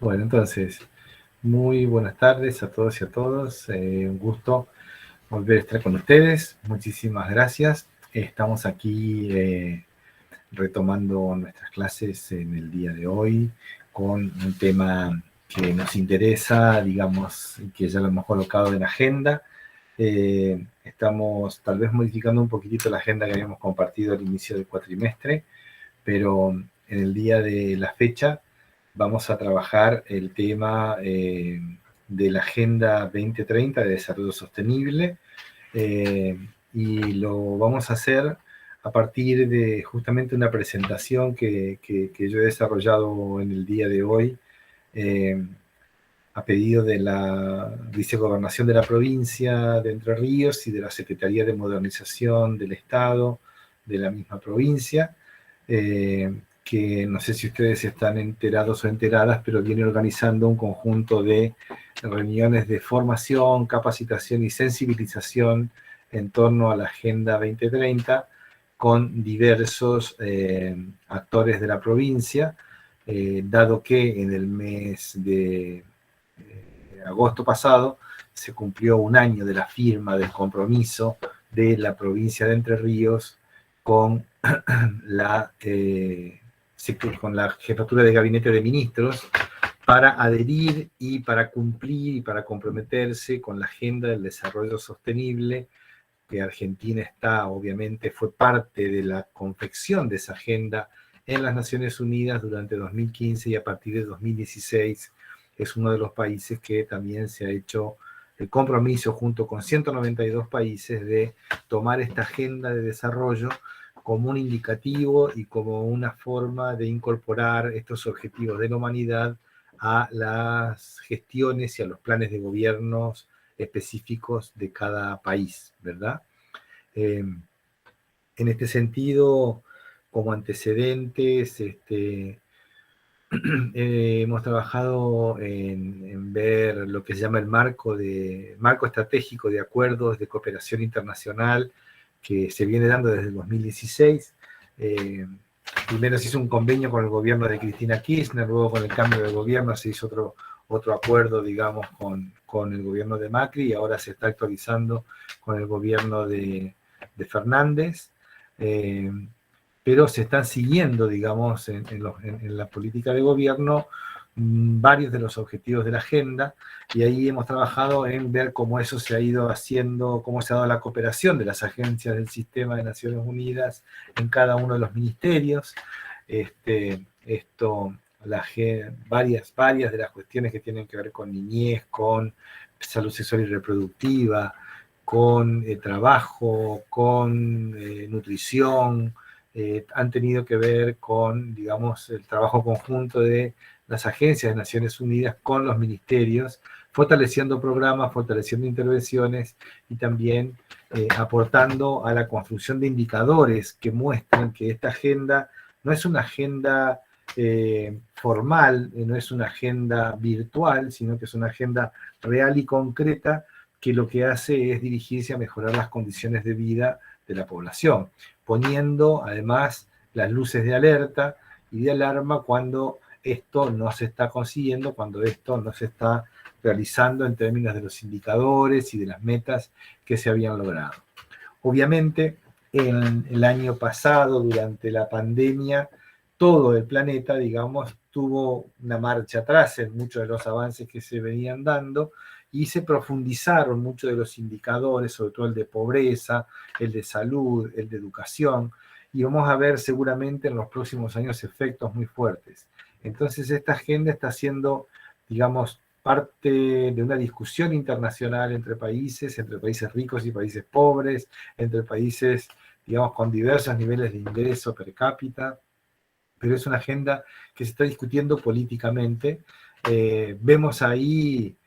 Bueno, entonces, muy buenas tardes a todos y a todos. Un gusto volver a estar con ustedes. Muchísimas gracias. Estamos aquí retomando nuestras clases en el día de hoy con un tema que nos interesa, digamos, que ya lo hemos colocado en agenda. Estamos tal vez modificando un poquitito la agenda que habíamos compartido al inicio del cuatrimestre, pero en el día de la fecha vamos a trabajar el tema de la Agenda 2030 de Desarrollo Sostenible, y lo vamos a hacer a partir de justamente una presentación que yo he desarrollado en el día de hoy, eh, a pedido de la Vicegobernación de la provincia de Entre Ríos y de la Secretaría de Modernización del Estado de la misma provincia, que no sé si ustedes están enterados o enteradas, pero viene organizando un conjunto de reuniones de formación, capacitación y sensibilización en torno a la Agenda 2030 con diversos actores de la provincia, dado que en el mes de agosto pasado se cumplió un año de la firma del compromiso de la provincia de Entre Ríos con con la jefatura de gabinete de ministros para adherir y para cumplir y para comprometerse con la agenda del desarrollo sostenible, que Argentina obviamente fue parte de la confección de esa agenda en las Naciones Unidas durante 2015, y a partir de 2016 es uno de los países que también se ha hecho el compromiso junto con 192 países de tomar esta agenda de desarrollo como un indicativo y como una forma de incorporar estos objetivos de la humanidad a las gestiones y a los planes de gobiernos específicos de cada país, ¿verdad? En este sentido, como antecedentes, hemos trabajado en ver lo que se llama el marco estratégico de acuerdos de cooperación internacional que se viene dando desde el 2016. Primero se hizo un convenio con el gobierno de Cristina Kirchner, luego con el cambio de gobierno se hizo otro acuerdo, digamos, con el gobierno de Macri, y ahora se está actualizando con el gobierno de Fernández. Pero se están siguiendo, digamos, en la política de gobierno varios de los objetivos de la agenda, y ahí hemos trabajado en ver cómo eso se ha ido haciendo, cómo se ha dado la cooperación de las agencias del sistema de Naciones Unidas en cada uno de los ministerios. Varias de las cuestiones que tienen que ver con niñez, con salud sexual y reproductiva, con trabajo, con nutrición, han tenido que ver con, digamos, el trabajo conjunto de las agencias de Naciones Unidas con los ministerios, fortaleciendo programas, fortaleciendo intervenciones y también aportando a la construcción de indicadores que muestran que esta agenda no es una agenda formal, no es una agenda virtual, sino que es una agenda real y concreta que lo que hace es dirigirse a mejorar las condiciones de vida de la población, poniendo además las luces de alerta y de alarma cuando esto no se está consiguiendo, cuando esto no se está realizando en términos de los indicadores y de las metas que se habían logrado. Obviamente, en el año pasado, durante la pandemia, todo el planeta, digamos, tuvo una marcha atrás en muchos de los avances que se venían dando, y se profundizaron muchos de los indicadores, sobre todo el de pobreza, el de salud, el de educación, y vamos a ver seguramente en los próximos años efectos muy fuertes. Entonces esta agenda está siendo, digamos, parte de una discusión internacional entre países ricos y países pobres, entre países, digamos, con diversos niveles de ingreso per cápita, pero es una agenda que se está discutiendo políticamente. Vemos ahí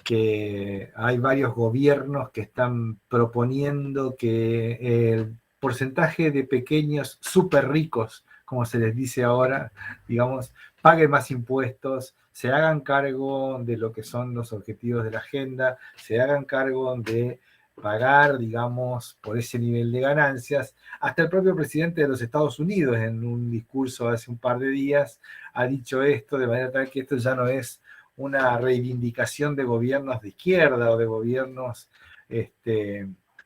que hay varios gobiernos que están proponiendo que el porcentaje de pequeños súper ricos, como se les dice ahora, digamos, paguen más impuestos, se hagan cargo de lo que son los objetivos de la agenda, se hagan cargo de pagar, digamos, por ese nivel de ganancias. Hasta el propio presidente de los Estados Unidos, en un discurso hace un par de días, ha dicho esto de manera tal que esto ya no es una reivindicación de gobiernos de izquierda o de gobiernos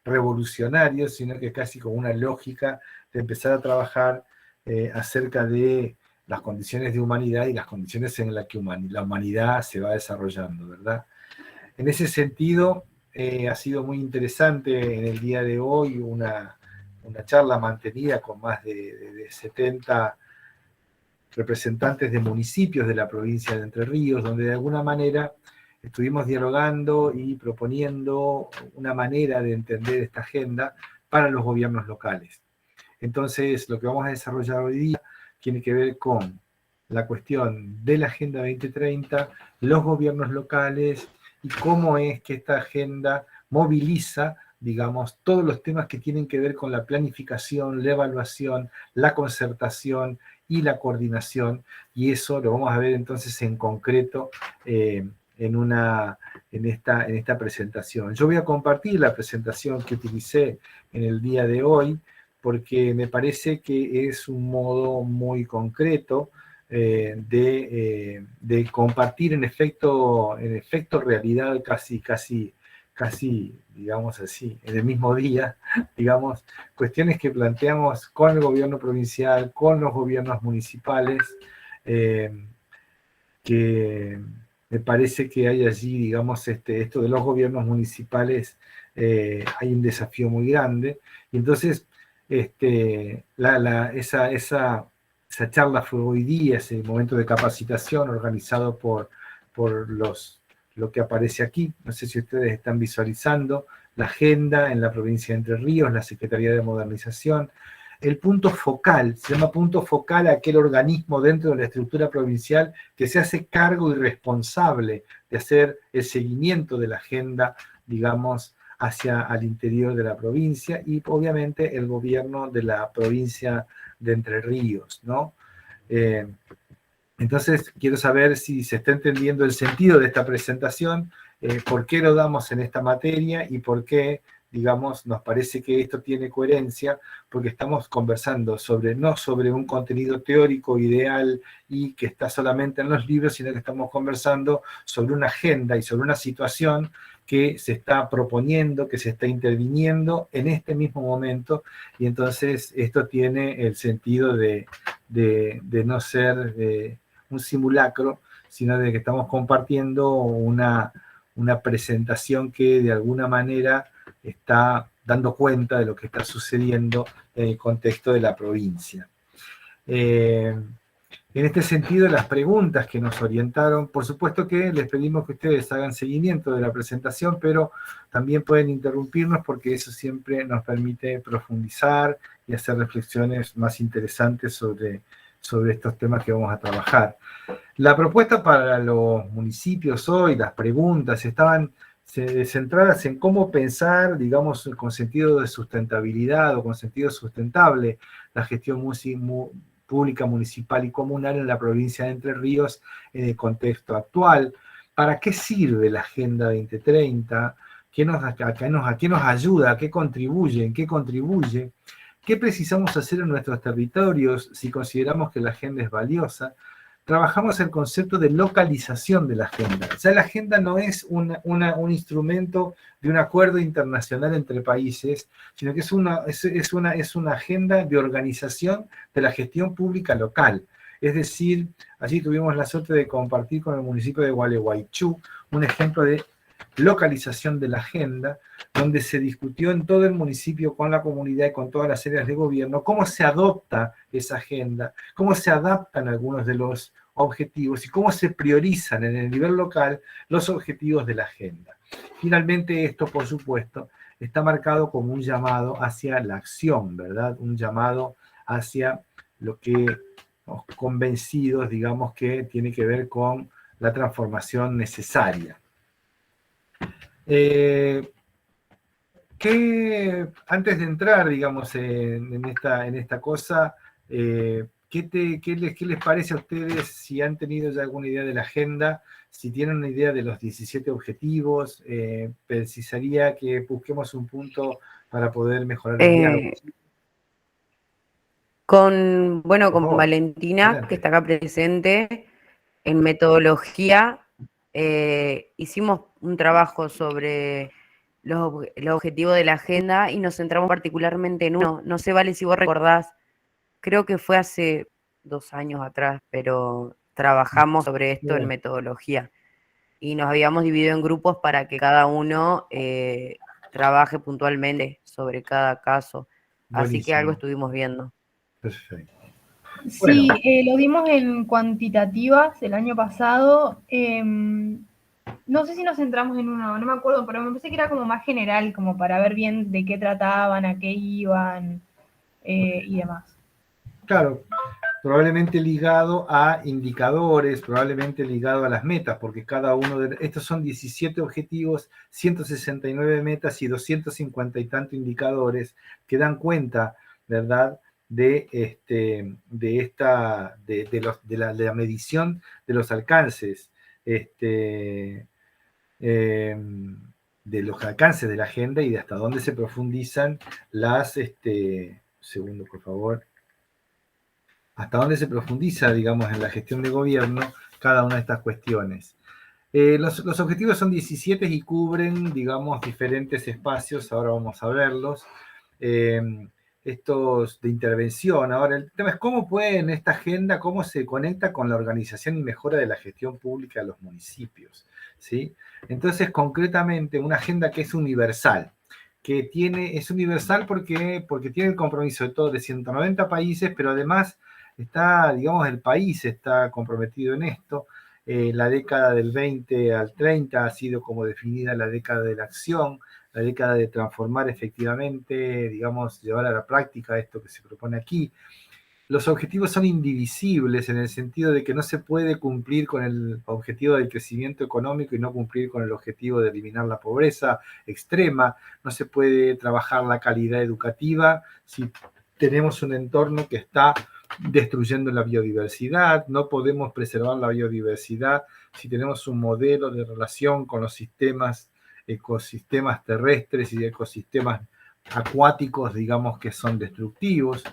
revolucionarios, sino que casi con una lógica de empezar a trabajar acerca de las condiciones de humanidad y las condiciones en las que la humanidad se va desarrollando, ¿verdad? En ese sentido, ha sido muy interesante en el día de hoy una charla mantenida con más de 70 representantes de municipios de la provincia de Entre Ríos, donde de alguna manera estuvimos dialogando y proponiendo una manera de entender esta agenda para los gobiernos locales. Entonces, lo que vamos a desarrollar hoy día tiene que ver con la cuestión de la Agenda 2030, los gobiernos locales y cómo es que esta agenda moviliza, digamos, todos los temas que tienen que ver con la planificación, la evaluación, la concertación y la coordinación, y eso lo vamos a ver entonces en concreto en esta presentación. Yo voy a compartir la presentación que utilicé en el día de hoy, porque me parece que es un modo muy concreto de compartir en efecto realidad casi, digamos así, en el mismo día, digamos, cuestiones que planteamos con el gobierno provincial, con los gobiernos municipales, que me parece que hay allí, digamos, esto de los gobiernos municipales, hay un desafío muy grande, y entonces esa charla fue hoy día, ese momento de capacitación organizado por lo que aparece aquí. No sé si ustedes están visualizando la agenda en la provincia de Entre Ríos, la Secretaría de Modernización. El punto focal, se llama punto focal a aquel organismo dentro de la estructura provincial que se hace cargo y responsable de hacer el seguimiento de la agenda, digamos, hacia al interior de la provincia, y obviamente el gobierno de la provincia de Entre Ríos, ¿no? Entonces, quiero saber si se está entendiendo el sentido de esta presentación, por qué lo damos en esta materia y por qué, digamos, nos parece que esto tiene coherencia, porque estamos conversando no sobre un contenido teórico ideal y que está solamente en los libros, sino que estamos conversando sobre una agenda y sobre una situación que se está proponiendo, que se está interviniendo en este mismo momento, y entonces esto tiene el sentido de no ser un simulacro, sino de que estamos compartiendo una presentación que de alguna manera está dando cuenta de lo que está sucediendo en el contexto de la provincia. En este sentido, las preguntas que nos orientaron, por supuesto que les pedimos que ustedes hagan seguimiento de la presentación, pero también pueden interrumpirnos porque eso siempre nos permite profundizar y hacer reflexiones más interesantes sobre estos temas que vamos a trabajar. La propuesta para los municipios hoy, las preguntas, estaban centradas en cómo pensar, digamos, con sentido de sustentabilidad o con sentido sustentable la gestión pública, municipal y comunal en la provincia de Entre Ríos en el contexto actual. ¿Para qué sirve la Agenda 2030? ¿A qué nos ayuda? ¿A qué contribuye? ¿En qué contribuye? ¿Qué precisamos hacer en nuestros territorios si consideramos que la agenda es valiosa? Trabajamos el concepto de localización de la agenda. O sea, la agenda no es un instrumento de un acuerdo internacional entre países, sino que es una agenda de organización de la gestión pública local. Es decir, allí tuvimos la suerte de compartir con el municipio de Gualeguaychú un ejemplo de localización de la agenda, donde se discutió en todo el municipio con la comunidad y con todas las áreas de gobierno cómo se adopta esa agenda, cómo se adaptan algunos de los objetivos y cómo se priorizan en el nivel local los objetivos de la agenda. Finalmente, esto, por supuesto, está marcado como un llamado hacia la acción, ¿verdad? Un llamado hacia lo que los convencidos, digamos, que tiene que ver con la transformación necesaria. Antes de entrar, digamos, en esta cosa, ¿qué les parece a ustedes si han tenido ya alguna idea de la agenda? Si tienen una idea de los 17 objetivos, precisaría que busquemos un punto para poder mejorar el diálogo. Con Por favor, Valentina, adelante. que está acá presente, en metodología hicimos un trabajo sobre los objetivos de la agenda y nos centramos particularmente en uno. No sé, Vale, si vos recordás, creo que fue hace 2 años atrás, pero trabajamos sobre esto en Bien, metodología y nos habíamos dividido en grupos para que cada uno trabaje puntualmente sobre cada caso. Así que algo buenísimo, estuvimos viendo. perfecto. Sí, Bueno, lo dimos en cuantitativas el año pasado. No sé si nos centramos en uno, no me acuerdo, pero me parece que era como más general, como para ver bien de qué trataban, a qué iban y demás. claro, probablemente ligado a indicadores, probablemente ligado a las metas, porque cada uno de estos son 17 objetivos, 169 metas y 250 y tanto indicadores que dan cuenta, ¿verdad? De la medición de los alcances, eh, de los alcances de la agenda y de hasta dónde se profundizan segundo, por favor, hasta dónde se profundiza, digamos, en la gestión de gobierno cada una de estas cuestiones. Los objetivos son 17 y cubren, digamos, diferentes espacios, ahora vamos a verlos, eh, estos de intervención. Ahora, el tema es cómo pueden esta agenda, cómo se conecta con la organización y mejora de la gestión pública de los municipios, ¿sí? Entonces, concretamente, una agenda que es universal, es universal porque tiene el compromiso de todos, de 190 países, pero además está, digamos, el país está comprometido en esto. La década del 20 al 30 ha sido como definida la década de la acción, la década de transformar efectivamente, digamos, llevar a la práctica esto que se propone aquí. Los objetivos son indivisibles en el sentido de que no se puede cumplir con el objetivo del crecimiento económico y no cumplir con el objetivo de eliminar la pobreza extrema. No se puede trabajar la calidad educativa si tenemos un entorno que está destruyendo la biodiversidad. No podemos preservar la biodiversidad si tenemos un modelo de relación con los ecosistemas terrestres y ecosistemas acuáticos, digamos, que son destructivos.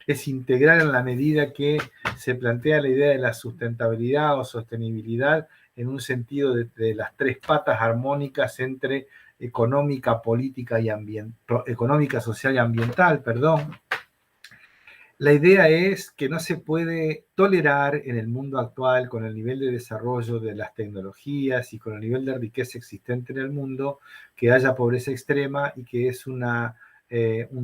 Es integral en la medida que se plantea la idea de la sustentabilidad o sostenibilidad en un sentido de las tres patas armónicas entre económica, política y económica, social y ambiental, perdón. La idea es que no se puede tolerar en el mundo actual, con el nivel de desarrollo de las tecnologías y con el nivel de riqueza existente en el mundo, que haya pobreza extrema y que es un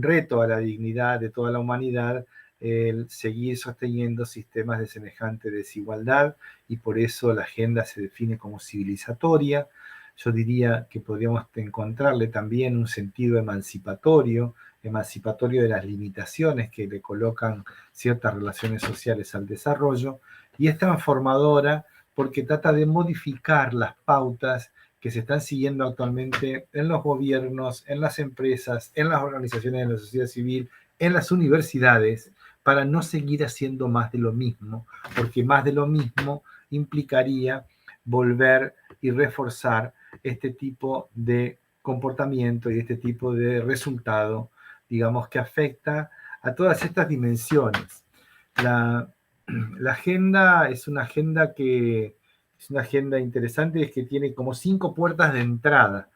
reto a la dignidad de toda la humanidad el seguir sosteniendo sistemas de semejante desigualdad, y por eso la agenda se define como civilizatoria. Yo diría que podríamos encontrarle también un sentido emancipatorio de las limitaciones que le colocan ciertas relaciones sociales al desarrollo, y es transformadora porque trata de modificar las pautas que se están siguiendo actualmente en los gobiernos, en las empresas, en las organizaciones de la sociedad civil, en las universidades, para no seguir haciendo más de lo mismo, porque más de lo mismo implicaría volver y reforzar este tipo de comportamiento y este tipo de resultado, digamos, que afecta a todas estas dimensiones. La, la agenda es una agenda interesante, es que tiene como 5 puertas de entrada.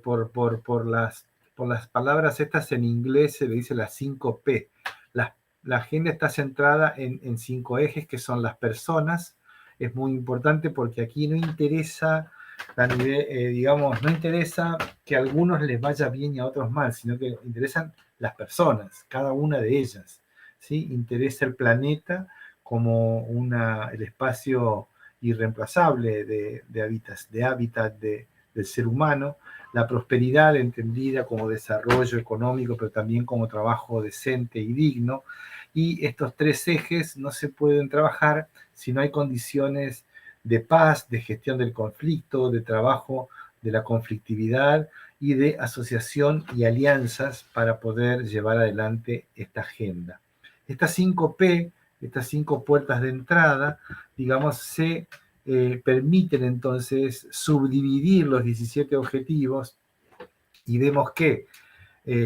Por las palabras estas en inglés se le dice las 5P. La agenda está centrada en 5 ejes que son las personas. Es muy importante porque aquí no interesa digamos, no interesa que a algunos les vaya bien y a otros mal, sino que interesan las personas, cada una de ellas, ¿sí? Interesa el planeta como el espacio irreemplazable de hábitat del ser humano, la prosperidad entendida como desarrollo económico, pero también como trabajo decente y digno, y estos 3 ejes no se pueden trabajar si no hay condiciones de paz, de gestión del conflicto, de trabajo de la conflictividad y de asociación y alianzas para poder llevar adelante esta agenda. Estas 5P, estas 5 puertas de entrada, digamos, se permiten entonces subdividir los 17 objetivos, y vemos que,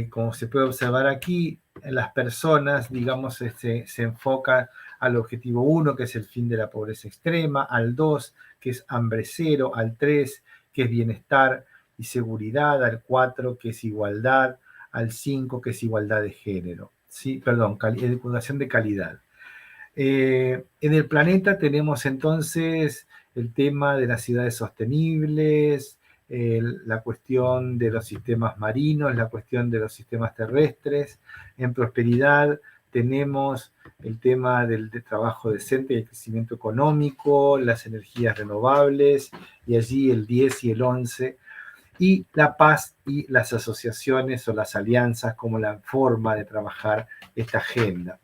como se puede observar aquí, las personas, digamos, se enfocan al objetivo 1, que es el fin de la pobreza extrema, al 2, que es hambre cero, al 3, que es bienestar y seguridad, al 4, que es igualdad, al 5, que es igualdad de género. ¿Sí? Perdón, educación de calidad. En el planeta tenemos entonces el tema de las ciudades sostenibles, la cuestión de los sistemas marinos, la cuestión de los sistemas terrestres. En prosperidad tenemos el tema del trabajo decente y el crecimiento económico, las energías renovables, y allí el 10 y el 11, y la paz y las asociaciones o las alianzas como la forma de trabajar esta agenda.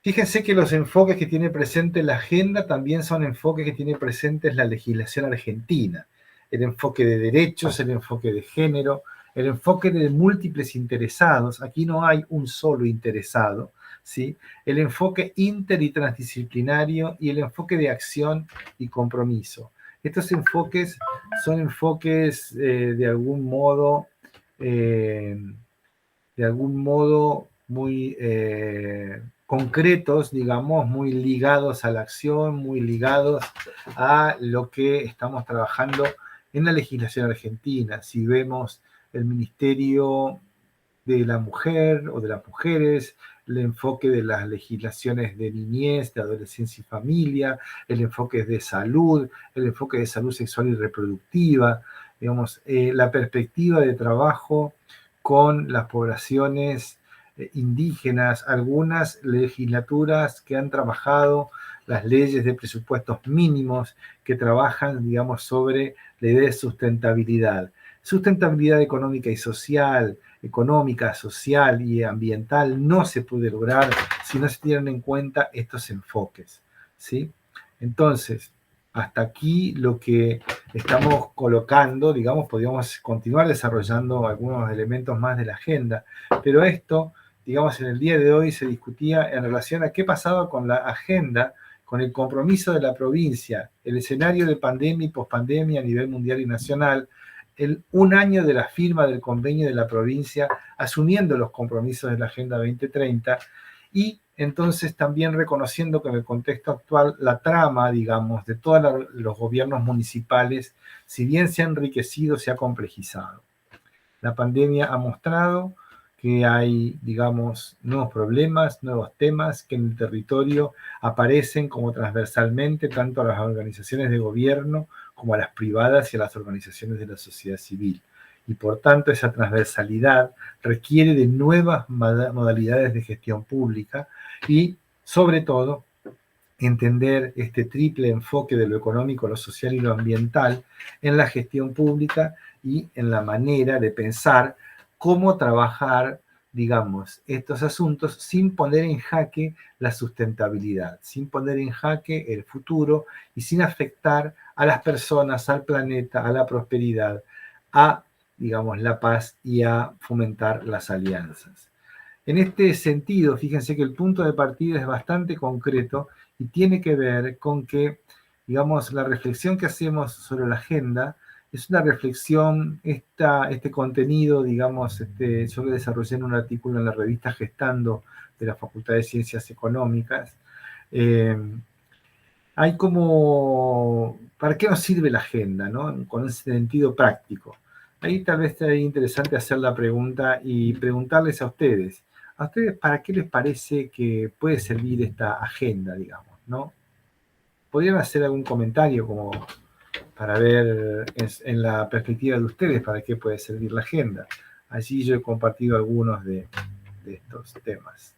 Fíjense que los enfoques que tiene presente la agenda también son enfoques que tiene presentes la legislación argentina. El enfoque de derechos, el enfoque de género, el enfoque de múltiples interesados. Aquí no hay un solo interesado, ¿sí? El enfoque inter y transdisciplinario y el enfoque de acción y compromiso. Estos enfoques son enfoques de algún modo muy concretos, digamos, muy ligados a la acción, muy ligados a lo que estamos trabajando en la legislación argentina. Si vemos el Ministerio de la Mujer o de las Mujeres, el enfoque de las legislaciones de niñez, de adolescencia y familia, el enfoque de salud, el enfoque de salud sexual y reproductiva, digamos, la perspectiva de trabajo con las poblaciones indígenas, algunas legislaturas que han trabajado las leyes de presupuestos mínimos, que trabajan, digamos, sobre la idea de sustentabilidad. Sustentabilidad económica y social, económica, social y ambiental no se puede lograr si no se tienen en cuenta estos enfoques, ¿sí? Entonces, hasta aquí lo que estamos colocando, digamos, podríamos continuar desarrollando algunos elementos más de la agenda, pero esto, digamos, en el día de hoy se discutía en relación a qué pasaba con la agenda, con el compromiso de la provincia, el escenario de pandemia y pospandemia a nivel mundial y nacional, un año de la firma del convenio de la provincia, asumiendo los compromisos de la Agenda 2030, y entonces también reconociendo que en el contexto actual la trama, digamos, de todos los gobiernos municipales, si bien se ha enriquecido, se ha complejizado. La pandemia ha mostrado que hay, digamos, nuevos problemas, nuevos temas que en el territorio aparecen como transversalmente tanto a las organizaciones de gobierno como a las privadas y a las organizaciones de la sociedad civil. Y por tanto esa transversalidad requiere de nuevas modalidades de gestión pública y, sobre todo, entender este triple enfoque de lo económico, lo social y lo ambiental en la gestión pública y en la manera de pensar cómo trabajar, digamos, estos asuntos sin poner en jaque la sustentabilidad, sin poner en jaque el futuro y sin afectar a las personas, al planeta, a la prosperidad, a, digamos, la paz y a fomentar las alianzas. En este sentido, fíjense que el punto de partida es bastante concreto y tiene que ver con que, digamos, la reflexión que hacemos sobre la agenda es una reflexión, este contenido, digamos, yo lo desarrollé en un artículo en la revista Gestando de la Facultad de Ciencias Económicas. Hay como, ¿para qué nos sirve la agenda, no? Con ese sentido práctico. Ahí tal vez sería interesante hacer la pregunta y preguntarles a ustedes, ¿para qué les parece que puede servir esta agenda, digamos, no? ¿Podrían hacer algún comentario como para ver en la perspectiva de ustedes para qué puede servir la agenda? Allí yo he compartido algunos de estos temas.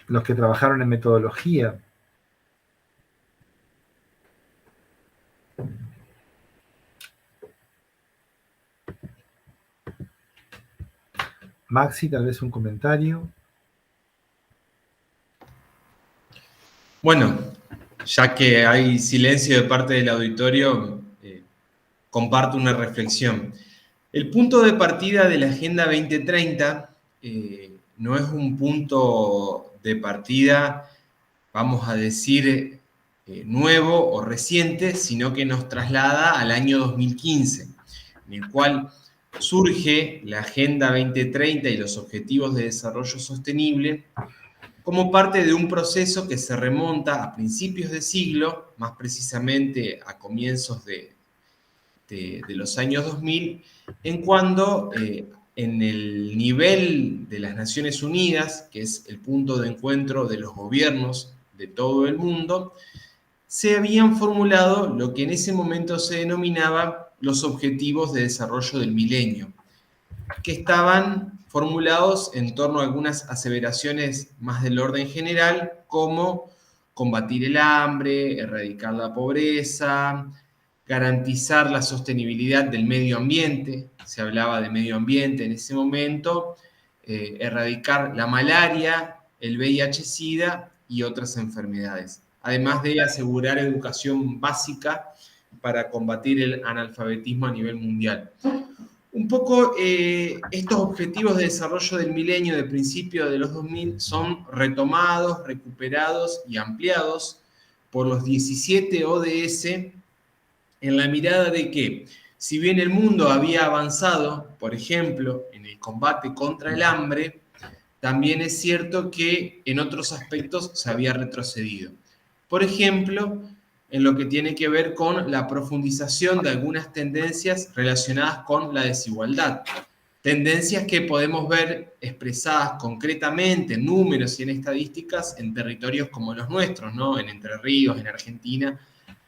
Los que trabajaron en metodología. Maxi, tal vez un comentario. Bueno, ya que hay silencio de parte del auditorio, comparto una reflexión. El punto de partida de la Agenda 2030 no es un punto de partida, vamos a decir, nuevo o reciente, sino que nos traslada al año 2015, en el cual surge la Agenda 2030 y los Objetivos de Desarrollo Sostenible como parte de un proceso que se remonta a principios de siglo, más precisamente a comienzos de los años 2000, en cuando en el nivel de las Naciones Unidas, que es el punto de encuentro de los gobiernos de todo el mundo, se habían formulado lo que en ese momento se denominaba los Objetivos de Desarrollo del Milenio, que estaban formulados en torno a algunas aseveraciones más del orden general, como combatir el hambre, erradicar la pobreza, garantizar la sostenibilidad del medio ambiente, se hablaba de medio ambiente en ese momento, erradicar la malaria, el VIH-Sida y otras enfermedades, además de asegurar educación básica para combatir el analfabetismo a nivel mundial. Un poco estos objetivos de desarrollo del milenio de principios de los 2000 son retomados, recuperados y ampliados por los 17 ODS en la mirada de que, si bien el mundo había avanzado, por ejemplo, en el combate contra el hambre, también es cierto que en otros aspectos se había retrocedido. Por ejemplo, en lo que tiene que ver con la profundización de algunas tendencias relacionadas con la desigualdad. Tendencias que podemos ver expresadas concretamente en números y en estadísticas en territorios como los nuestros, ¿no? En Entre Ríos, en Argentina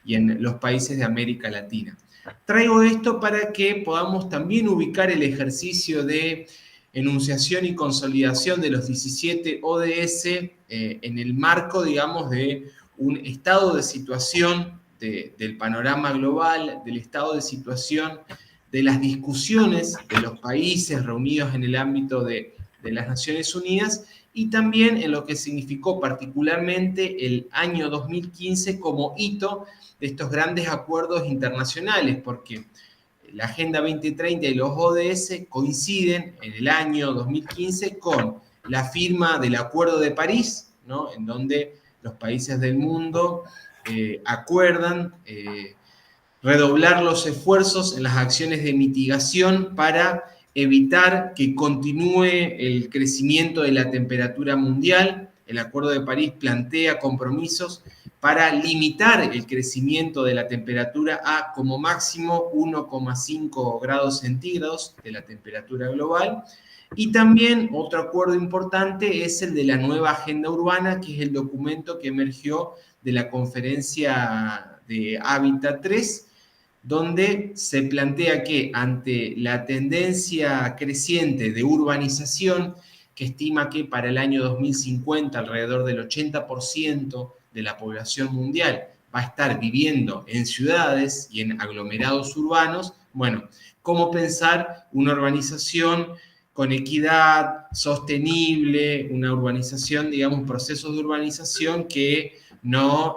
y en los países de América Latina. Traigo esto para que podamos también ubicar el ejercicio de enunciación y consolidación de los 17 ODS en el marco, digamos, de un estado de situación del panorama global, del estado de situación de las discusiones de los países reunidos en el ámbito de las Naciones Unidas y también en lo que significó particularmente el año 2015 como hito de estos grandes acuerdos internacionales, porque la Agenda 2030 y los ODS coinciden en el año 2015 con la firma del Acuerdo de París, ¿no? En donde los países del mundo acuerdan redoblar los esfuerzos en las acciones de mitigación para evitar que continúe el crecimiento de la temperatura mundial. El Acuerdo de París plantea compromisos para limitar el crecimiento de la temperatura a como máximo 1,5 grados centígrados de la temperatura global. Y también otro acuerdo importante es el de la nueva Agenda Urbana, que es el documento que emergió de la conferencia de Hábitat 3, donde se plantea que ante la tendencia creciente de urbanización, que estima que para el año 2050 alrededor del 80% de la población mundial va a estar viviendo en ciudades y en aglomerados urbanos, bueno, ¿cómo pensar una urbanización con equidad, sostenible, una urbanización, digamos, procesos de urbanización que no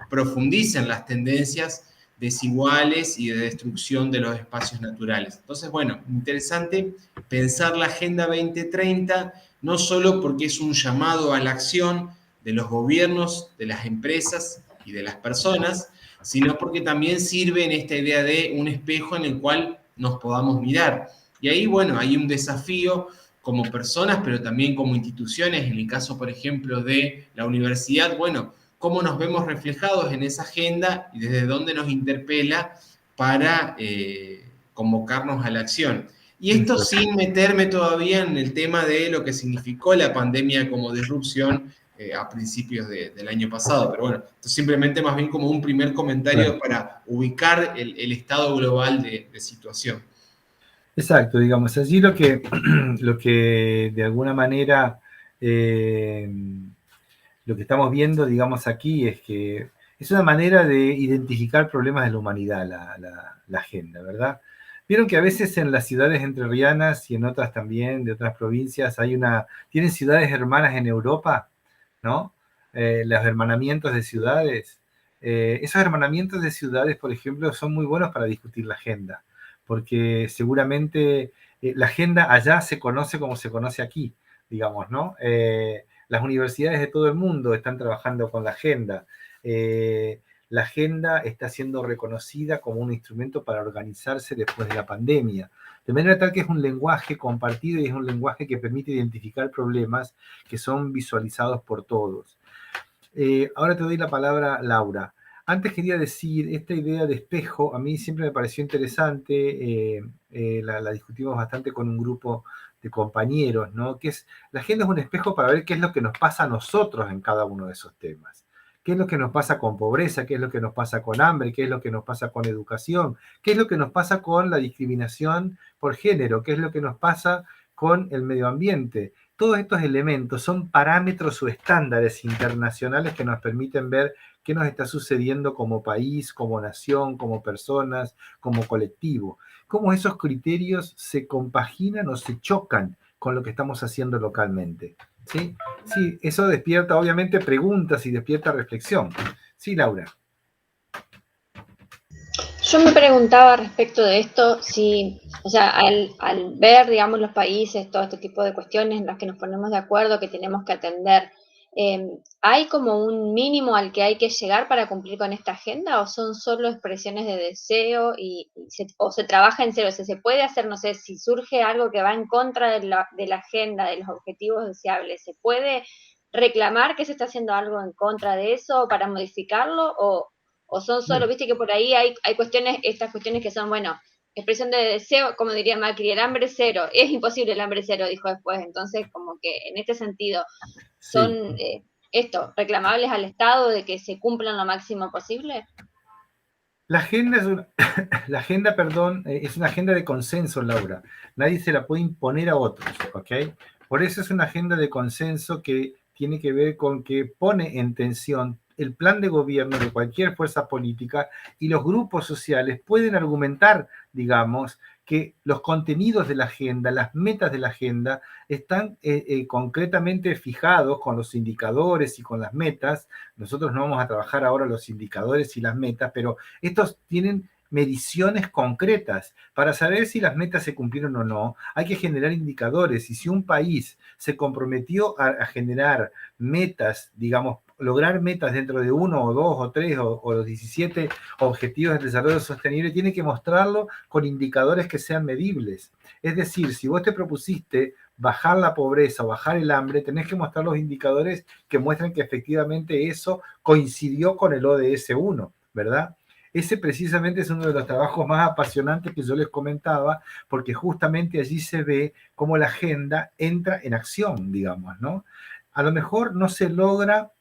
profundicen las tendencias desiguales y de destrucción de los espacios naturales? Entonces, bueno, interesante pensar la Agenda 2030, no solo porque es un llamado a la acción de los gobiernos, de las empresas y de las personas, sino porque también sirve en esta idea de un espejo en el cual nos podamos mirar. Y ahí, bueno, hay un desafío como personas, pero también como instituciones, en el caso, por ejemplo, de la universidad, bueno, cómo nos vemos reflejados en esa agenda y desde dónde nos interpela para convocarnos a la acción. Y esto sin meterme todavía en el tema de lo que significó la pandemia como disrupción a principios del año pasado. Pero bueno, esto simplemente más bien como un primer comentario para ubicar el estado global de situación. Exacto, digamos, allí lo que de alguna manera lo que estamos viendo, digamos, aquí es que es una manera de identificar problemas de la humanidad, la agenda, ¿verdad? Vieron que a veces en las ciudades entrerrianas y en otras también, de otras provincias, tienen ciudades hermanas en Europa, ¿no? Los hermanamientos de ciudades. Esos hermanamientos de ciudades, por ejemplo, son muy buenos para discutir la agenda, porque seguramente la agenda allá se conoce como se conoce aquí, digamos, ¿no? Las universidades de todo el mundo están trabajando con la agenda. La agenda está siendo reconocida como un instrumento para organizarse después de la pandemia. De manera tal que es un lenguaje compartido y es un lenguaje que permite identificar problemas que son visualizados por todos. Ahora te doy la palabra, Laura. Antes quería decir, esta idea de espejo, a mí siempre me pareció interesante, la discutimos bastante con un grupo de compañeros, ¿no? Que es, la agenda es un espejo para ver qué es lo que nos pasa a nosotros en cada uno de esos temas. ¿Qué es lo que nos pasa con pobreza? ¿Qué es lo que nos pasa con hambre? ¿Qué es lo que nos pasa con educación? ¿Qué es lo que nos pasa con la discriminación por género? ¿Qué es lo que nos pasa con el medio ambiente? Todos estos elementos son parámetros o estándares internacionales que nos permiten ver qué nos está sucediendo como país, como nación, como personas, como colectivo. Cómo esos criterios se compaginan o se chocan con lo que estamos haciendo localmente. ¿Sí? Sí, eso despierta obviamente preguntas y despierta reflexión. Sí, Laura. Yo me preguntaba respecto de esto, si, o sea, al ver, digamos, los países, todo este tipo de cuestiones en las que nos ponemos de acuerdo, que tenemos que atender, ¿hay como un mínimo al que hay que llegar para cumplir con esta agenda o son solo expresiones de deseo o se trabaja en serio? O sea, se puede hacer, no sé, si surge algo que va en contra de la agenda, de los objetivos deseables, ¿se puede reclamar que se está haciendo algo en contra de eso para modificarlo o son solo, viste que por ahí hay cuestiones, estas cuestiones que son, bueno, expresión de deseo, como diría Macri, el hambre cero, es imposible el hambre cero, dijo después, entonces como que en este sentido son reclamables al Estado de que se cumplan lo máximo posible. La agenda la agenda, perdón, es una agenda de consenso, Laura. Nadie se la puede imponer a otros, ¿ok? Por eso es una agenda de consenso que tiene que ver con que pone en tensión el plan de gobierno de cualquier fuerza política y los grupos sociales pueden argumentar, digamos, que los contenidos de la agenda, las metas de la agenda, están concretamente fijados con los indicadores y con las metas. Nosotros no vamos a trabajar ahora los indicadores y las metas, pero estos tienen mediciones concretas. Para saber si las metas se cumplieron o no, hay que generar indicadores. Y si un país se comprometió a generar metas, digamos, lograr metas dentro de 1 o 2 o 3 o los 17 objetivos de desarrollo sostenible, tiene que mostrarlo con indicadores que sean medibles. Es decir, si vos te propusiste bajar la pobreza o bajar el hambre, tenés que mostrar los indicadores que muestran que efectivamente eso coincidió con el ODS 1, ¿verdad? Ese precisamente es uno de los trabajos más apasionantes que yo les comentaba, porque justamente allí se ve cómo la agenda entra en acción, digamos, ¿no? A lo mejor no se logra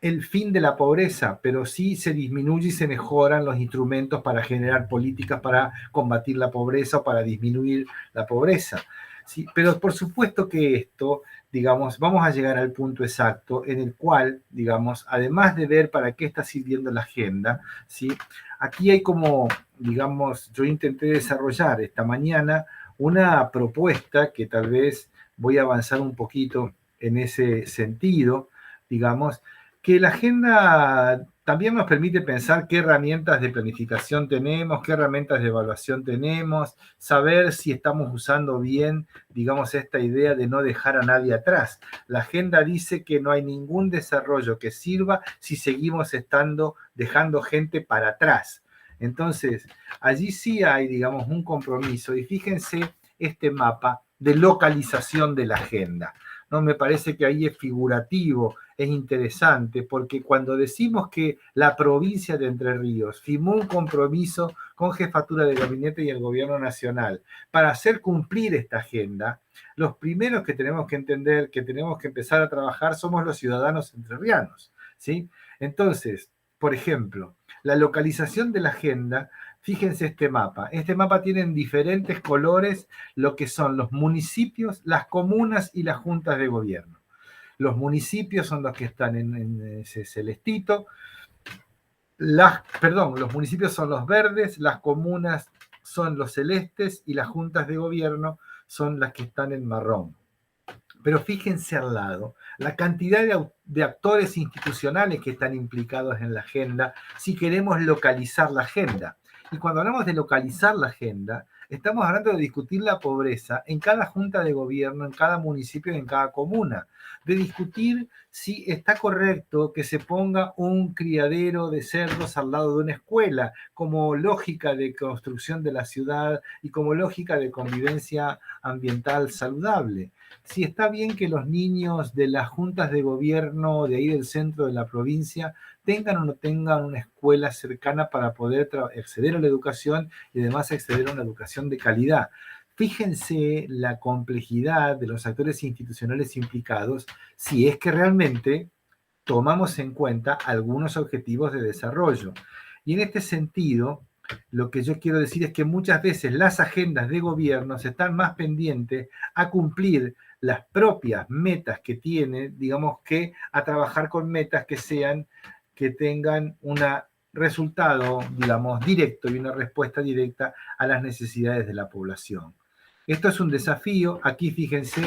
el fin de la pobreza, pero sí se disminuye y se mejoran los instrumentos para generar políticas para combatir la pobreza o para disminuir la pobreza. Sí, pero por supuesto que esto, digamos, vamos a llegar al punto exacto en el cual, digamos, además de ver para qué está sirviendo la agenda, ¿sí? Aquí hay como, digamos, yo intenté desarrollar esta mañana una propuesta que tal vez voy a avanzar un poquito en ese sentido, digamos, que la agenda también nos permite pensar qué herramientas de planificación tenemos, qué herramientas de evaluación tenemos, saber si estamos usando bien, digamos, esta idea de no dejar a nadie atrás. La agenda dice que no hay ningún desarrollo que sirva si seguimos dejando gente para atrás. Entonces, allí sí hay, digamos, un compromiso. Y fíjense este mapa de localización de la agenda, ¿no? Me parece que ahí es figurativo, es interesante, porque cuando decimos que la provincia de Entre Ríos firmó un compromiso con Jefatura de Gabinete y el Gobierno Nacional para hacer cumplir esta agenda, los primeros que tenemos que entender, que tenemos que empezar a trabajar, somos los ciudadanos entrerrianos, ¿sí? Entonces, por ejemplo, la localización de la agenda, fíjense este mapa. Este mapa tiene en diferentes colores lo que son los municipios, las comunas y las juntas de gobierno. Los municipios son los que están en ese celestito. Los municipios son los verdes, las comunas son los celestes y las juntas de gobierno son las que están en marrón. Pero fíjense al lado la cantidad de actores institucionales que están implicados en la agenda si queremos localizar la agenda. Y cuando hablamos de localizar la agenda, estamos hablando de discutir la pobreza en cada junta de gobierno, en cada municipio y en cada comuna. De discutir si está correcto que se ponga un criadero de cerdos al lado de una escuela, como lógica de construcción de la ciudad y como lógica de convivencia ambiental saludable. Si está bien que los niños de las juntas de gobierno de ahí del centro de la provincia tengan o no tengan una escuela cercana para poder acceder a la educación y además acceder a una educación de calidad. Fíjense la complejidad de los actores institucionales implicados si es que realmente tomamos en cuenta algunos objetivos de desarrollo. Y en este sentido, lo que yo quiero decir es que muchas veces las agendas de gobierno están más pendientes a cumplir las propias metas que tienen, digamos, que a trabajar con metas que tengan un resultado, digamos, directo y una respuesta directa a las necesidades de la población. Esto es un desafío. Aquí, fíjense,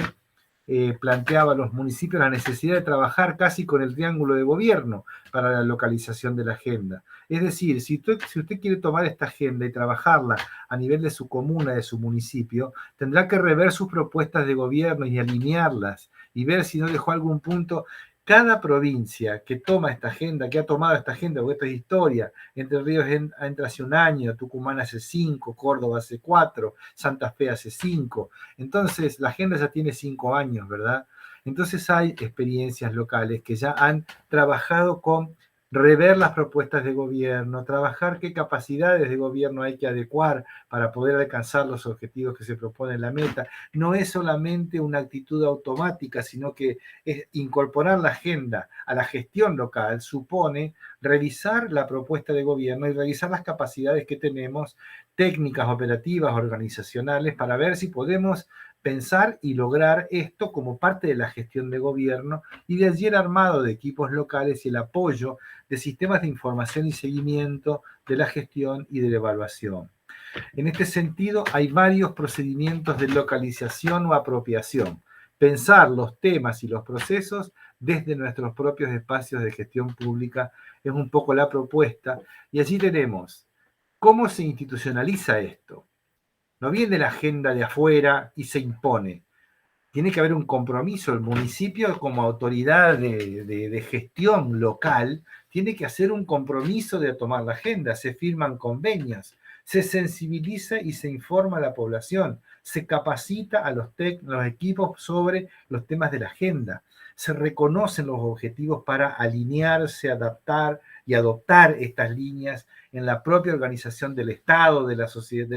planteaba a los municipios la necesidad de trabajar casi con el triángulo de gobierno para la localización de la agenda. Es decir, si usted quiere tomar esta agenda y trabajarla a nivel de su comuna, de su municipio, tendrá que rever sus propuestas de gobierno y alinearlas y ver si no dejó algún punto. Cada provincia que toma esta agenda, que ha tomado esta agenda, porque esto es historia, Entre Ríos entra hace un año, Tucumán hace 5, Córdoba hace 4, Santa Fe hace 5. Entonces, la agenda ya tiene 5 años, ¿verdad? Entonces hay experiencias locales que ya han trabajado con rever las propuestas de gobierno, trabajar qué capacidades de gobierno hay que adecuar para poder alcanzar los objetivos que se propone en la meta. No es solamente una actitud automática, sino que es incorporar la agenda a la gestión local supone revisar la propuesta de gobierno y revisar las capacidades que tenemos, técnicas, operativas, organizacionales, para ver si podemos pensar y lograr esto como parte de la gestión de gobierno y de allí el armado de equipos locales y el apoyo de sistemas de información y seguimiento de la gestión y de la evaluación. En este sentido, hay varios procedimientos de localización o apropiación. Pensar los temas y los procesos desde nuestros propios espacios de gestión pública es un poco la propuesta. Y allí tenemos cómo se institucionaliza esto. No viene la agenda de afuera y se impone. Tiene que haber un compromiso. El municipio, como autoridad de gestión local, tiene que hacer un compromiso de tomar la agenda. Se firman convenios, se sensibiliza y se informa a la población, se capacita a los equipos sobre los temas de la agenda, se reconocen los objetivos para alinearse, adaptar y adoptar estas líneas en la propia organización del Estado, de la sociedad,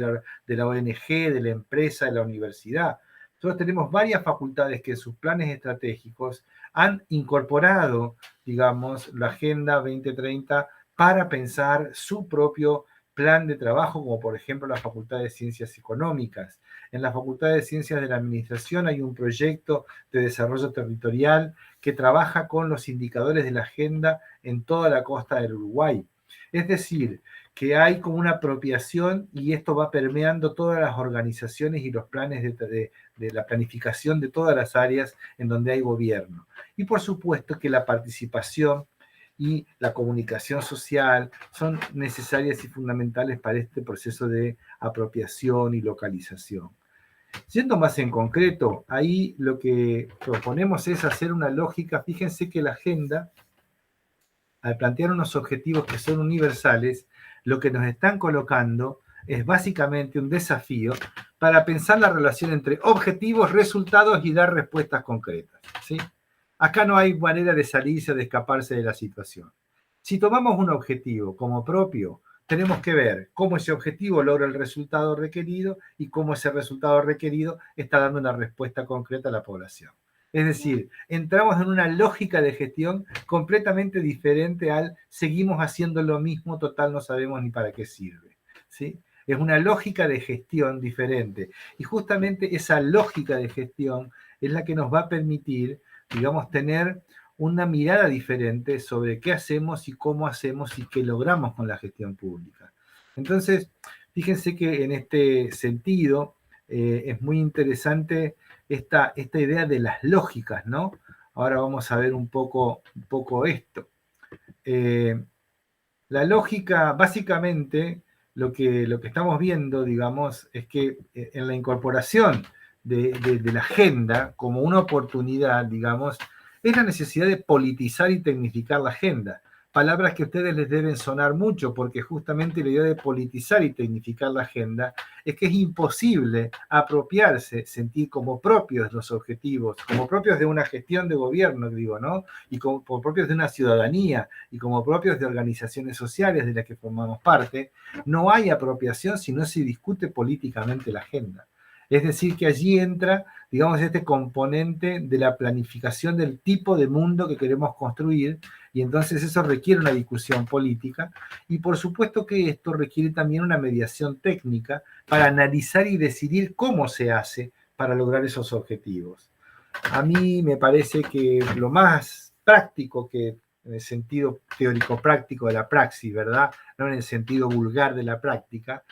de la ONG, de la empresa, de la universidad. Nosotros tenemos varias facultades que en sus planes estratégicos han incorporado, digamos, la Agenda 2030 para pensar su propio plan de trabajo, como por ejemplo la Facultad de Ciencias Económicas. En la Facultad de Ciencias de la Administración hay un proyecto de desarrollo territorial que trabaja con los indicadores de la agenda en toda la costa del Uruguay. Es decir, que hay como una apropiación y esto va permeando todas las organizaciones y los planes de la planificación de todas las áreas en donde hay gobierno. Y por supuesto que la participación y la comunicación social son necesarias y fundamentales para este proceso de apropiación y localización. Siendo más en concreto, ahí lo que proponemos es hacer una lógica. Fíjense que la agenda, al plantear unos objetivos que son universales, lo que nos están colocando es básicamente un desafío para pensar la relación entre objetivos, resultados y dar respuestas concretas, ¿sí? Acá no hay manera de salirse o de escaparse de la situación. Si tomamos un objetivo como propio, tenemos que ver cómo ese objetivo logra el resultado requerido y cómo ese resultado requerido está dando una respuesta concreta a la población. Es decir, entramos en una lógica de gestión completamente diferente al seguimos haciendo lo mismo, total no sabemos ni para qué sirve, ¿sí? Es una lógica de gestión diferente. Y justamente esa lógica de gestión es la que nos va a permitir, digamos, tener una mirada diferente sobre qué hacemos y cómo hacemos y qué logramos con la gestión pública. Entonces, fíjense que en este sentido es muy interesante esta idea de las lógicas, ¿no? Ahora vamos a ver un poco esto. La lógica, básicamente, lo que estamos viendo, digamos, es que en la incorporación de la agenda como una oportunidad, digamos, es la necesidad de politizar y tecnificar la agenda. Palabras que a ustedes les deben sonar mucho, porque justamente la idea de politizar y tecnificar la agenda es que es imposible apropiarse, sentir como propios los objetivos, como propios de una gestión de gobierno, digo, ¿no? Y como propios de una ciudadanía, y como propios de organizaciones sociales de las que formamos parte. No hay apropiación si no se discute políticamente la agenda. Es decir, que allí entra, digamos, este componente de la planificación del tipo de mundo que queremos construir, y entonces eso requiere una discusión política, y por supuesto que esto requiere también una mediación técnica para analizar y decidir cómo se hace para lograr esos objetivos. A mí me parece que lo más práctico, que en el sentido teórico-práctico de la praxis, ¿verdad? No en el sentido vulgar de la práctica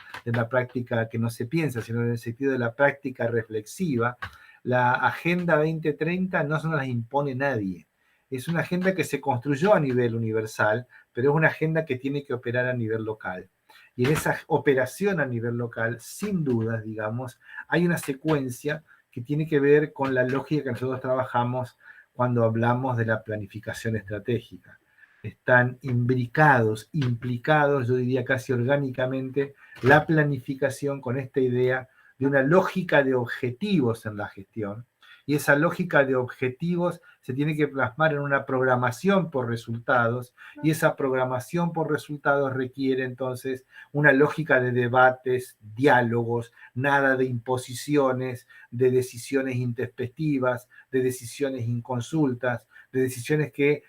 que no se piensa, sino en el sentido de la práctica reflexiva, la Agenda 2030 no se nos la impone nadie. Es una agenda que se construyó a nivel universal, pero es una agenda que tiene que operar a nivel local. Y en esa operación a nivel local, sin dudas, digamos, hay una secuencia que tiene que ver con la lógica que nosotros trabajamos cuando hablamos de la planificación estratégica. Están imbricados, implicados, yo diría casi orgánicamente, la planificación con esta idea de una lógica de objetivos en la gestión, y esa lógica de objetivos se tiene que plasmar en una programación por resultados, y esa programación por resultados requiere entonces una lógica de debates, diálogos, nada de imposiciones, de decisiones intempestivas, de decisiones inconsultas, de decisiones que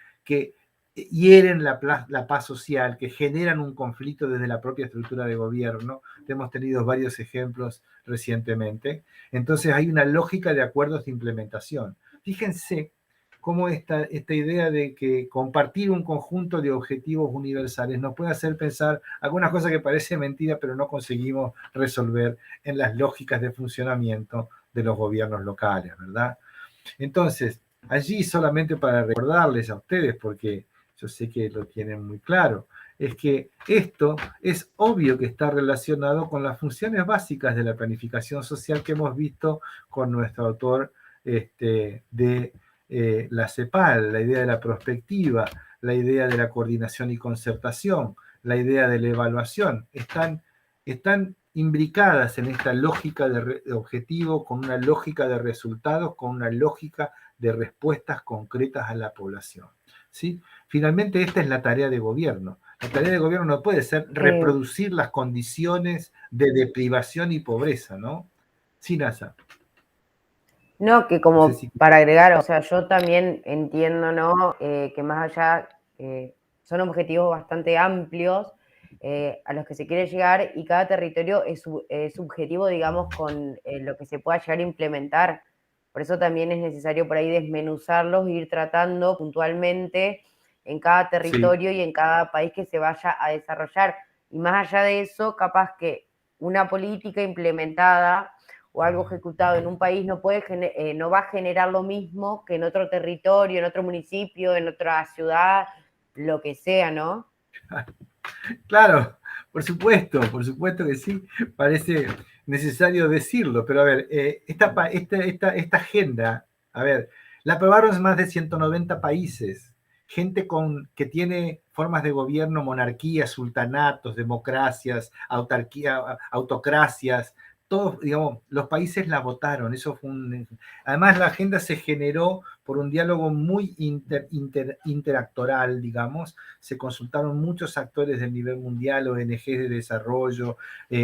hieren la paz social, que generan un conflicto desde la propia estructura de gobierno. Hemos tenido varios ejemplos recientemente. Entonces hay una lógica de acuerdos de implementación. Fíjense cómo esta idea de que compartir un conjunto de objetivos universales nos puede hacer pensar algunas cosas que parecen mentira, pero no conseguimos resolver en las lógicas de funcionamiento de los gobiernos locales, ¿verdad? Entonces, allí solamente para recordarles a ustedes, porque yo sé que lo tienen muy claro, es que esto es obvio que está relacionado con las funciones básicas de la planificación social que hemos visto con nuestro autor de la CEPAL, la idea de la prospectiva, la idea de la coordinación y concertación, la idea de la evaluación. Están imbricadas en esta lógica de objetivo, con una lógica de resultados, con una lógica de respuestas concretas a la población, ¿sí? Finalmente, esta es la tarea de gobierno. La tarea de gobierno no puede ser reproducir las condiciones de deprivación y pobreza, ¿no? Sí, Nasa. No, que como para agregar, o sea, yo también entiendo, ¿no? Que más allá son objetivos bastante amplios a los que se quiere llegar, y cada territorio es subjetivo, digamos, con lo que se pueda llegar a implementar. Por eso también es necesario por ahí desmenuzarlos e ir tratando puntualmente en cada territorio y en cada país que se vaya a desarrollar. Y más allá de eso, capaz que una política implementada o algo ejecutado en un país no va a generar lo mismo que en otro territorio, en otro municipio, en otra ciudad, lo que sea, ¿no? Claro, por supuesto que sí, parece necesario decirlo, pero a ver, esta agenda, a ver, la aprobaron más de 190 países, gente que tiene formas de gobierno, monarquías, sultanatos, democracias, autocracias, todos, digamos, los países la votaron. Además, la agenda se generó por un diálogo muy interactoral, digamos. Se consultaron muchos actores del nivel mundial, ONGs de desarrollo,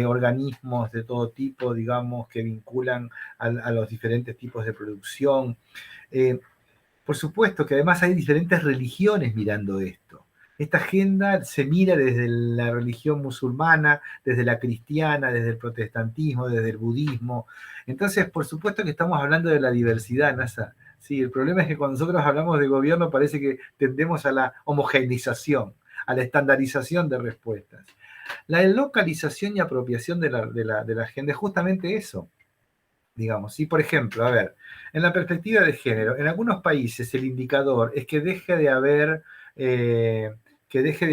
organismos de todo tipo, digamos, que vinculan a los diferentes tipos de producción. Por supuesto que además hay diferentes religiones mirando esto. Esta agenda se mira desde la religión musulmana, desde la cristiana, desde el protestantismo, desde el budismo. Entonces, por supuesto que estamos hablando de la diversidad, Nasa. Sí, el problema es que cuando nosotros hablamos de gobierno parece que tendemos a la homogeneización, a la estandarización de respuestas. La localización y apropiación de la agenda es justamente eso. Digamos, ¿sí? Por ejemplo, a ver, en la perspectiva de género, en algunos países el indicador es que deje de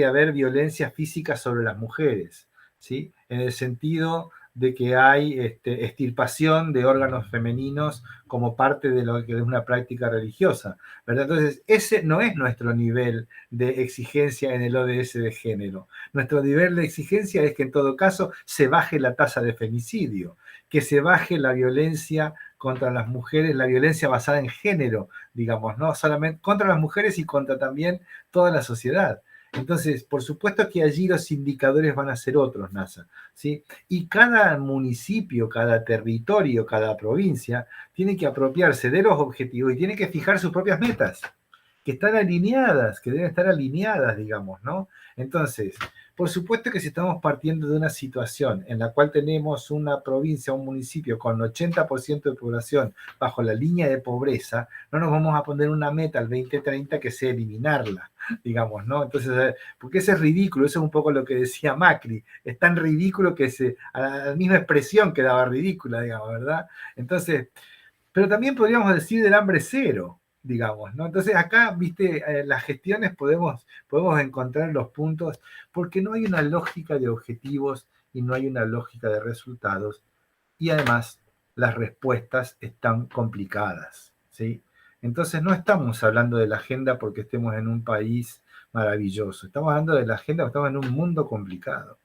haber violencia física sobre las mujeres, ¿sí? En el sentido de que hay extirpación de órganos femeninos como parte de lo que es una práctica religiosa, ¿verdad? Entonces, ese no es nuestro nivel de exigencia en el ODS de género. Nuestro nivel de exigencia es que en todo caso se baje la tasa de femicidio, que se baje la violencia contra las mujeres, la violencia basada en género, digamos, no solamente contra las mujeres y contra también toda la sociedad. Entonces, por supuesto que allí los indicadores van a ser otros, NASA, ¿sí? Y cada municipio, cada territorio, cada provincia tiene que apropiarse de los objetivos y tiene que fijar sus propias metas, que están alineadas, que deben estar alineadas, digamos, ¿no? Entonces, por supuesto que si estamos partiendo de una situación en la cual tenemos una provincia, un municipio con 80% de población bajo la línea de pobreza, no nos vamos a poner una meta al 2030 que sea eliminarla, digamos, ¿no? Entonces, porque eso es ridículo, eso es un poco lo que decía Macri, es tan ridículo que a la misma expresión quedaba ridícula, digamos, ¿verdad? Entonces, pero también podríamos decir del hambre cero, digamos, ¿no? Entonces acá, viste, las gestiones podemos encontrar los puntos, porque no hay una lógica de objetivos y no hay una lógica de resultados, y además las respuestas están complicadas, ¿sí? Entonces no estamos hablando de la agenda porque estemos en un país maravilloso, estamos hablando de la agenda porque estamos en un mundo complicado,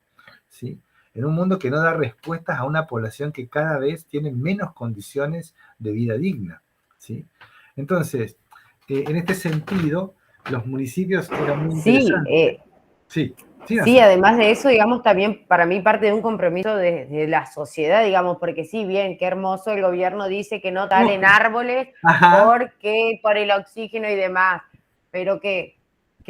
¿sí? En un mundo que no da respuestas a una población que cada vez tiene menos condiciones de vida digna, ¿sí? Entonces, en este sentido, los municipios eran muy Sí, interesantes. Sí, sí, Nancy. además de eso, digamos, también para mí parte de un compromiso de la sociedad, digamos, porque sí, bien, qué hermoso, el gobierno dice que no talen árboles Ajá. porque por el oxígeno y demás, pero ¿qué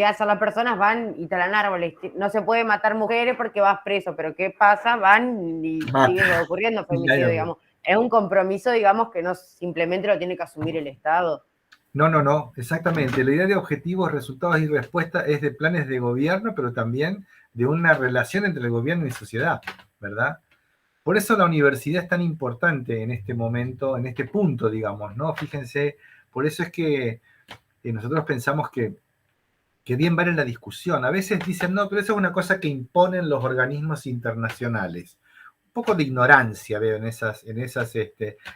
hacen las personas? Van y talan árboles. No se puede matar mujeres porque vas preso, pero ¿qué pasa? Van y sigue ocurriendo femicidio, digamos. Es un compromiso, digamos, que no simplemente lo tiene que asumir el Estado. No, exactamente. La idea de objetivos, resultados y respuestas es de planes de gobierno, pero también de una relación entre el gobierno y sociedad, ¿verdad? Por eso la universidad es tan importante en este momento, en este punto, digamos, ¿no? Fíjense, por eso es que nosotros pensamos que bien vale la discusión. A veces dicen, no, pero eso es una cosa que imponen los organismos internacionales. Un poco de ignorancia veo en esas,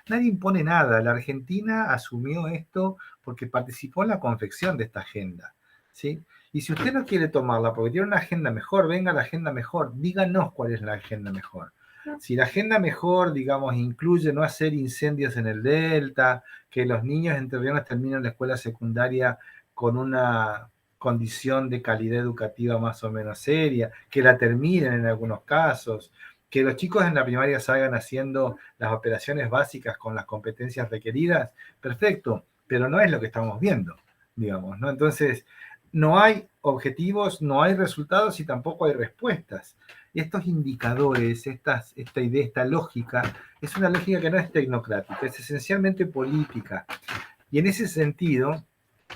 nadie impone nada. La Argentina asumió esto porque participó en la confección de esta agenda, ¿sí? Y si usted no quiere tomarla porque tiene una agenda mejor, venga la agenda mejor, díganos cuál es la agenda mejor. Si la agenda mejor, digamos, incluye no hacer incendios en el Delta, que los niños entrerrianos terminen la escuela secundaria con una condición de calidad educativa más o menos seria, que la terminen en algunos casos, que los chicos en la primaria salgan haciendo las operaciones básicas con las competencias requeridas, perfecto, pero no es lo que estamos viendo, digamos, ¿no? Entonces, no hay objetivos, no hay resultados y tampoco hay respuestas. Y estos indicadores, esta idea, esta lógica, es una lógica que no es tecnocrática, es esencialmente política. Y en ese sentido,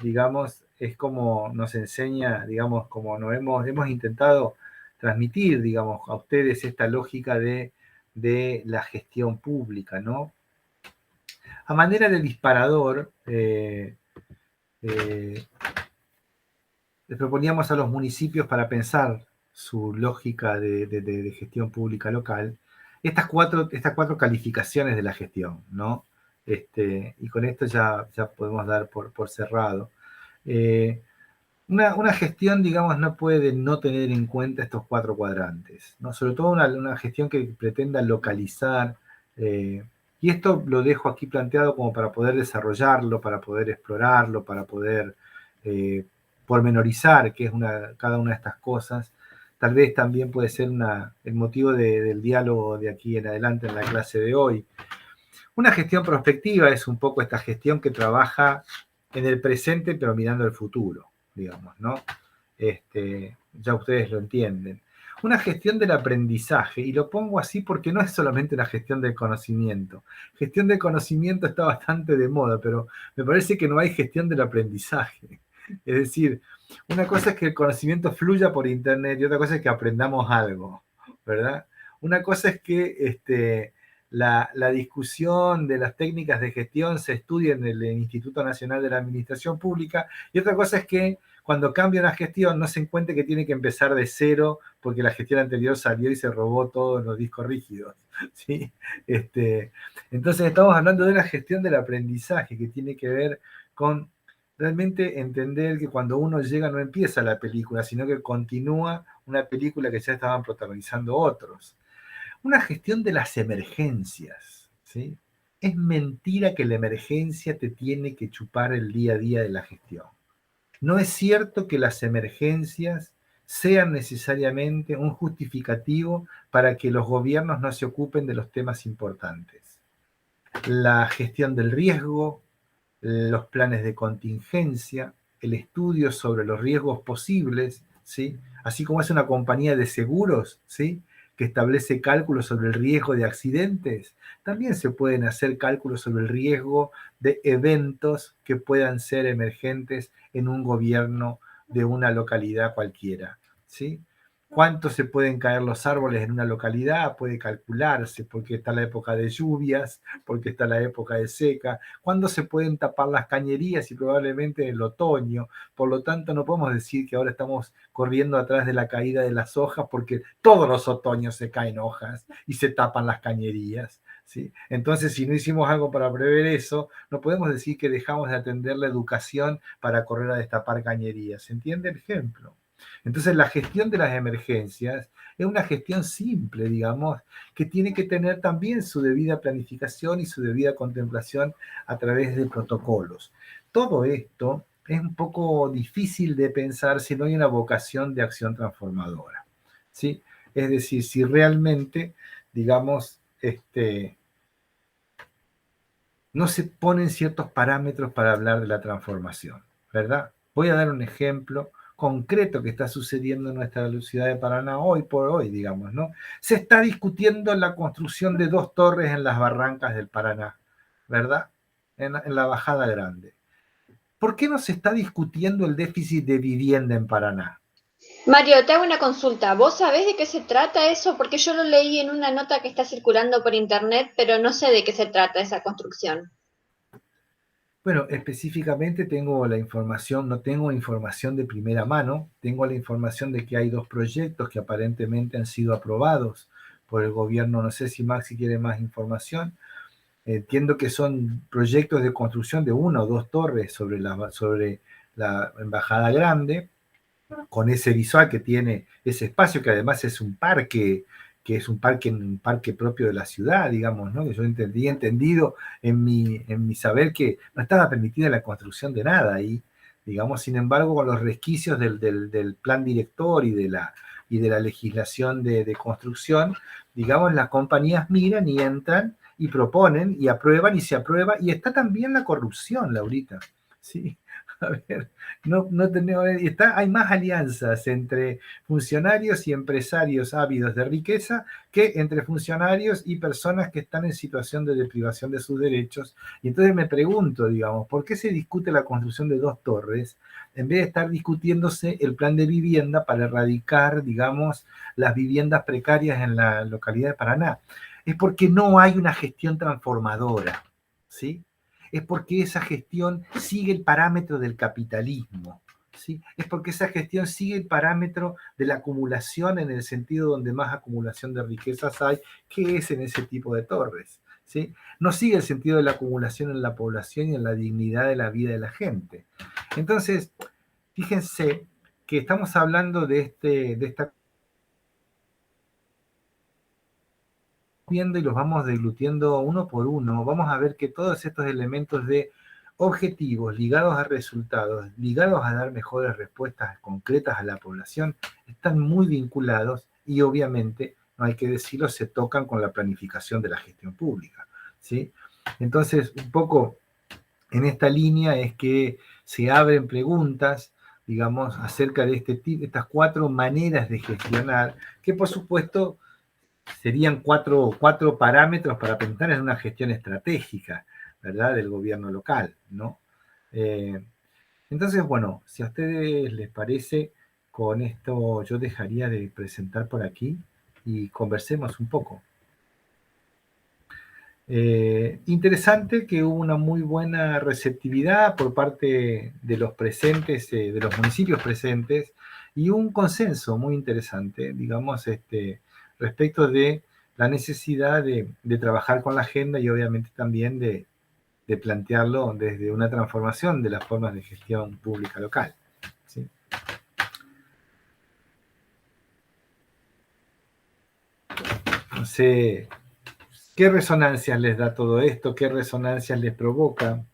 digamos, es como nos enseña, digamos, como nos hemos intentado transmitir, digamos, a ustedes esta lógica de la gestión pública, ¿no? A manera de disparador, les proponíamos a los municipios para pensar su lógica de gestión pública local, estas cuatro calificaciones de la gestión, ¿no? Y con esto ya podemos dar por cerrado. Una gestión, digamos, no puede no tener en cuenta estos cuatro cuadrantes, ¿no? Sobre todo una gestión que pretenda localizar, y esto lo dejo aquí planteado como para poder desarrollarlo, para poder explorarlo, para poder pormenorizar qué es cada una de estas cosas. Tal vez también puede ser el motivo del diálogo de aquí en adelante en la clase de hoy. Una gestión prospectiva es un poco esta gestión que trabaja en el presente pero mirando el futuro, digamos, ¿no? Ya ustedes lo entienden. Una gestión del aprendizaje, y lo pongo así porque no es solamente la gestión del conocimiento. Gestión del conocimiento está bastante de moda, pero me parece que no hay gestión del aprendizaje. Es decir, una cosa es que el conocimiento fluya por internet y otra cosa es que aprendamos algo, ¿verdad? Una cosa es que la discusión de las técnicas de gestión se estudia en el Instituto Nacional de la Administración Pública, y otra cosa es que cuando cambia una gestión no se encuentre que tiene que empezar de cero porque la gestión anterior salió y se robó todos los discos rígidos, ¿sí? Entonces estamos hablando de la gestión del aprendizaje, que tiene que ver con realmente entender que cuando uno llega no empieza la película, sino que continúa una película que ya estaban protagonizando otros. Una gestión de las emergencias, ¿sí? Es mentira que la emergencia te tiene que chupar el día a día de la gestión. No es cierto que las emergencias sean necesariamente un justificativo para que los gobiernos no se ocupen de los temas importantes. La gestión del riesgo, los planes de contingencia, el estudio sobre los riesgos posibles, ¿sí? Así como es una compañía de seguros, ¿sí? Que establece cálculos sobre el riesgo de accidentes, también se pueden hacer cálculos sobre el riesgo de eventos que puedan ser emergentes en un gobierno de una localidad cualquiera, ¿sí? ¿Cuánto se pueden caer los árboles en una localidad? Puede calcularse, porque está la época de lluvias, porque está la época de seca. ¿Cuándo se pueden tapar las cañerías? Y probablemente en el otoño. Por lo tanto, no podemos decir que ahora estamos corriendo atrás de la caída de las hojas, porque todos los otoños se caen hojas y se tapan las cañerías, ¿sí? Entonces, si no hicimos algo para prever eso, no podemos decir que dejamos de atender la educación para correr a destapar cañerías. ¿Se entiende el ejemplo? Entonces, la gestión de las emergencias es una gestión simple, digamos, que tiene que tener también su debida planificación y su debida contemplación a través de protocolos. Todo esto es un poco difícil de pensar si no hay una vocación de acción transformadora, ¿sí? Es decir, si realmente, digamos, no se ponen ciertos parámetros para hablar de la transformación, ¿verdad? Voy a dar un ejemplo concreto que está sucediendo en nuestra ciudad de Paraná hoy por hoy, digamos, ¿no? Se está discutiendo la construcción de 2 torres en las barrancas del Paraná, ¿verdad? En la Bajada Grande. ¿Por qué no se está discutiendo el déficit de vivienda en Paraná? Mario, te hago una consulta. ¿Vos sabés de qué se trata eso? Porque yo lo leí en una nota que está circulando por internet, pero no sé de qué se trata esa construcción. Bueno, específicamente tengo la información, no tengo información de primera mano, tengo la información de que hay 2 proyectos que aparentemente han sido aprobados por el gobierno. No sé si Maxi quiere más información. Entiendo que son proyectos de construcción de 1 o 2 torres sobre la Embajada Grande, con ese visual que tiene ese espacio, que además es un parque, que es un parque propio de la ciudad, digamos, ¿no? Que yo entendido en mi saber que no estaba permitida la construcción de nada ahí, digamos. Sin embargo, con los resquicios del plan director y de la legislación de construcción, digamos, las compañías miran y entran y proponen y aprueban y se aprueba, y está también la corrupción, Laurita, ¿sí? A ver, no tenemos, hay más alianzas entre funcionarios y empresarios ávidos de riqueza que entre funcionarios y personas que están en situación de deprivación de sus derechos. Y entonces me pregunto, digamos, ¿por qué se discute la construcción de 2 torres en vez de estar discutiéndose el plan de vivienda para erradicar, digamos, las viviendas precarias en la localidad de Paraná? Es porque no hay una gestión transformadora, ¿sí? Es porque esa gestión sigue el parámetro del capitalismo, ¿sí? Es porque esa gestión sigue el parámetro de la acumulación en el sentido donde más acumulación de riquezas hay, que es en ese tipo de torres, ¿sí? No sigue el sentido de la acumulación en la población y en la dignidad de la vida de la gente. Entonces, fíjense que estamos hablando de esta viendo y los vamos deglutiendo uno por uno, vamos a ver que todos estos elementos de objetivos ligados a resultados, ligados a dar mejores respuestas concretas a la población, están muy vinculados y obviamente, no hay que decirlo, se tocan con la planificación de la gestión pública, ¿sí? Entonces, un poco en esta línea es que se abren preguntas, digamos, acerca de estas 4 maneras de gestionar, que por supuesto serían cuatro parámetros para pensar en una gestión estratégica, ¿verdad?, del gobierno local, ¿no? Entonces, bueno, si a ustedes les parece, con esto yo dejaría de presentar por aquí y conversemos un poco. Interesante que hubo una muy buena receptividad por parte de los presentes, de los municipios presentes, y un consenso muy interesante, digamos, respecto de la necesidad de trabajar con la agenda y obviamente también de plantearlo desde una transformación de las formas de gestión pública local. ¿Sí? No sé, ¿qué resonancias les da todo esto? ¿Qué resonancias les provoca?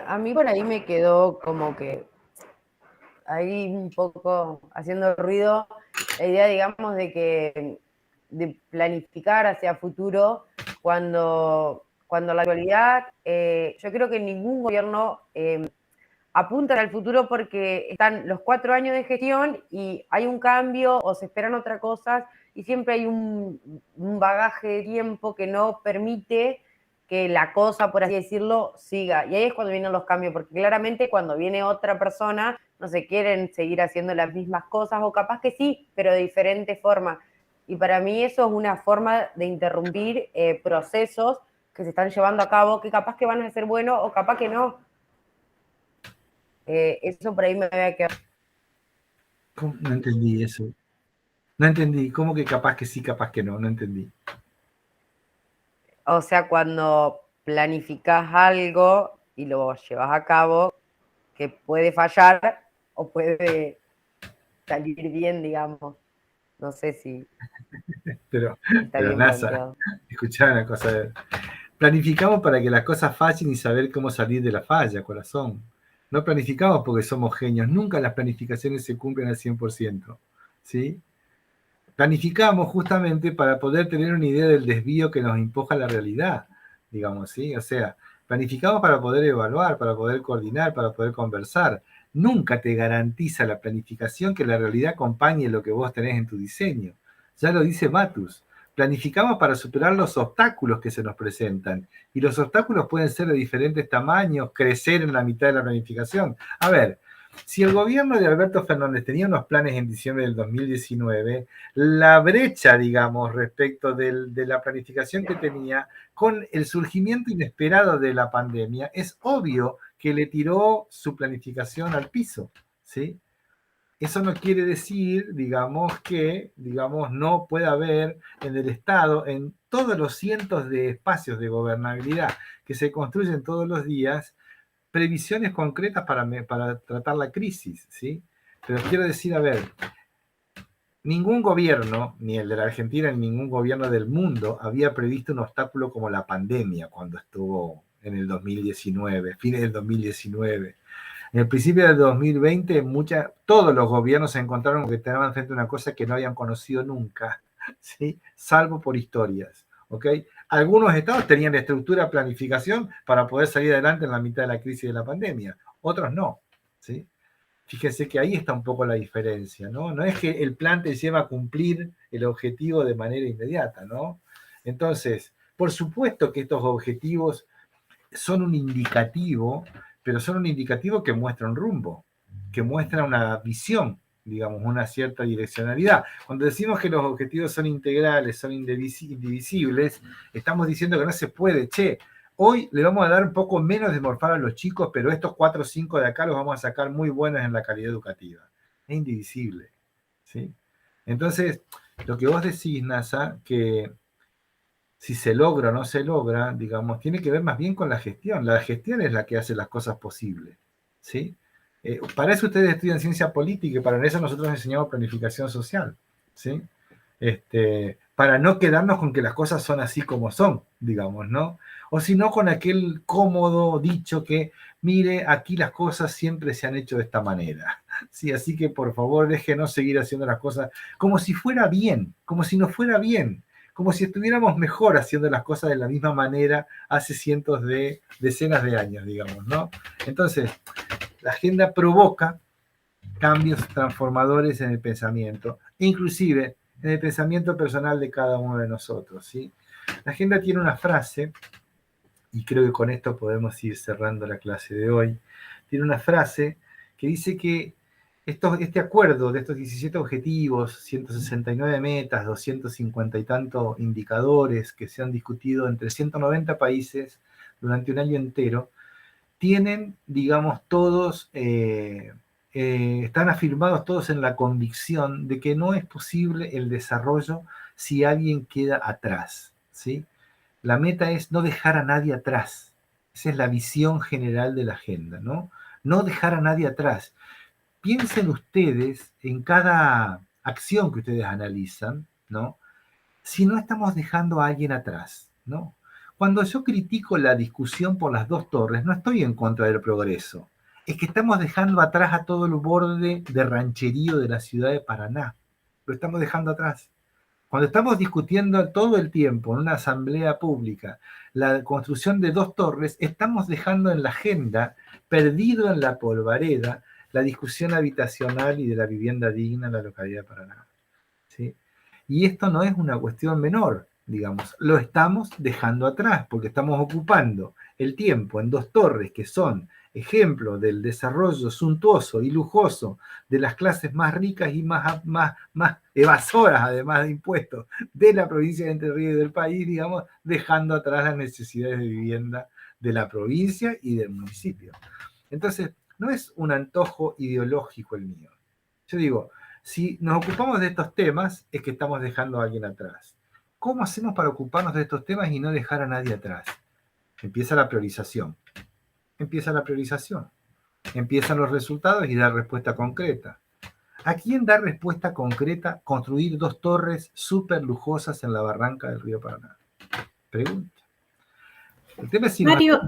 A mí por ahí me quedó como que ahí un poco haciendo ruido la idea, digamos, de planificar hacia futuro cuando en la actualidad yo creo que ningún gobierno apunta al futuro porque están los 4 años de gestión y hay un cambio o se esperan otras cosas y siempre hay un bagaje de tiempo que no permite que la cosa, por así decirlo, siga. Y ahí es cuando vienen los cambios, porque claramente cuando viene otra persona no se quieren seguir haciendo las mismas cosas, o capaz que sí, pero de diferente forma. Y para mí eso es una forma de interrumpir procesos que se están llevando a cabo, que capaz que van a ser buenos o capaz que no. Eso por ahí me había quedado. No entendí eso. No entendí. ¿Cómo que capaz que sí, capaz que no? No entendí. O sea, cuando planificás algo y lo llevas a cabo, que puede fallar o puede salir bien, digamos. No sé si Pero está bien NASA, planteado. escuchá una cosa. Planificamos para que las cosas fallen y saber cómo salir de la falla, corazón. No planificamos porque somos genios. Nunca las planificaciones se cumplen al 100%. ¿Sí? Planificamos justamente para poder tener una idea del desvío que nos empuja la realidad, digamos, ¿sí? O sea, planificamos para poder evaluar, para poder coordinar, para poder conversar. Nunca te garantiza la planificación que la realidad acompañe lo que vos tenés en tu diseño. Ya lo dice Matus. Planificamos para superar los obstáculos que se nos presentan. Y los obstáculos pueden ser de diferentes tamaños, crecer en la mitad de la planificación. A ver, si el gobierno de Alberto Fernández tenía unos planes en diciembre del 2019, la brecha, digamos, respecto de la planificación que tenía con el surgimiento inesperado de la pandemia, es obvio que le tiró su planificación al piso, ¿sí? Eso no quiere decir, digamos, que, digamos, no pueda haber en el Estado, en todos los cientos de espacios de gobernabilidad que se construyen todos los días, previsiones concretas para tratar la crisis, ¿sí? Pero quiero decir, a ver, ningún gobierno, ni el de la Argentina, ni ningún gobierno del mundo, había previsto un obstáculo como la pandemia cuando estuvo en el 2019, fines del 2019. En el principio del 2020, todos los gobiernos se encontraron que tenían frente a una cosa que no habían conocido nunca, ¿sí? Salvo por historias. ¿Ok? Algunos estados tenían estructura, planificación para poder salir adelante en la mitad de la crisis de la pandemia, otros no. ¿Sí? Fíjense que ahí está un poco la diferencia, ¿no? No es que el plan te lleva a cumplir el objetivo de manera inmediata, ¿no? Entonces, por supuesto que estos objetivos son un indicativo, pero son un indicativo que muestra un rumbo, que muestra una visión, digamos, una cierta direccionalidad. Cuando decimos que los objetivos son integrales, son indivisibles, estamos diciendo que no se puede, hoy le vamos a dar un poco menos de morfar a los chicos, pero estos 4 o 5 de acá los vamos a sacar muy buenos en la calidad educativa. Es indivisible, ¿sí? Entonces, lo que vos decís, NASA, que si se logra o no se logra, digamos, tiene que ver más bien con la gestión. La gestión es la que hace las cosas posibles, ¿sí? Para eso ustedes estudian ciencia política y para eso nosotros enseñamos planificación social, ¿sí? Para no quedarnos con que las cosas son así como son, digamos, ¿no? O si no con aquel cómodo dicho que, mire, aquí las cosas siempre se han hecho de esta manera, ¿sí? Así que por favor déjenos seguir haciendo las cosas como si fuera bien, como si no fuera bien, como si estuviéramos mejor haciendo las cosas de la misma manera hace decenas de años, digamos, ¿no? Entonces, la agenda provoca cambios transformadores en el pensamiento, inclusive en el pensamiento personal de cada uno de nosotros, ¿sí? La agenda tiene una frase, y creo que con esto podemos ir cerrando la clase de hoy, tiene una frase que dice que este acuerdo de estos 17 objetivos, 169 metas, 250 y tantos indicadores que se han discutido entre 190 países durante un año entero, tienen, digamos, todos, están afirmados todos en la convicción de que no es posible el desarrollo si alguien queda atrás, ¿sí? La meta es no dejar a nadie atrás. Esa es la visión general de la agenda, ¿no? No dejar a nadie atrás. Piensen ustedes en cada acción que ustedes analizan, ¿no? Si no estamos dejando a alguien atrás, ¿no? Cuando yo critico la discusión por las dos torres, no estoy en contra del progreso. Es que estamos dejando atrás a todo el borde de rancherío de la ciudad de Paraná. Lo estamos dejando atrás. Cuando estamos discutiendo todo el tiempo en una asamblea pública la construcción de dos torres, estamos dejando en la agenda, perdido en la polvareda, la discusión habitacional y de la vivienda digna en la localidad de Paraná, ¿sí? Y esto no es una cuestión menor, digamos, lo estamos dejando atrás porque estamos ocupando el tiempo en dos torres que son ejemplo del desarrollo suntuoso y lujoso de las clases más ricas y más evasoras, además de impuestos, de la provincia de Entre Ríos y del país, digamos, dejando atrás las necesidades de vivienda de la provincia y del municipio. Entonces, no es un antojo ideológico el mío. Yo digo, si nos ocupamos de estos temas, es que estamos dejando a alguien atrás. ¿Cómo hacemos para ocuparnos de estos temas y no dejar a nadie atrás? Empieza la priorización. Empieza la priorización. Empiezan los resultados y dar respuesta concreta. ¿A quién da respuesta concreta construir dos torres súper lujosas en la barranca del río Paraná? Pregunta. El tema es si Mario,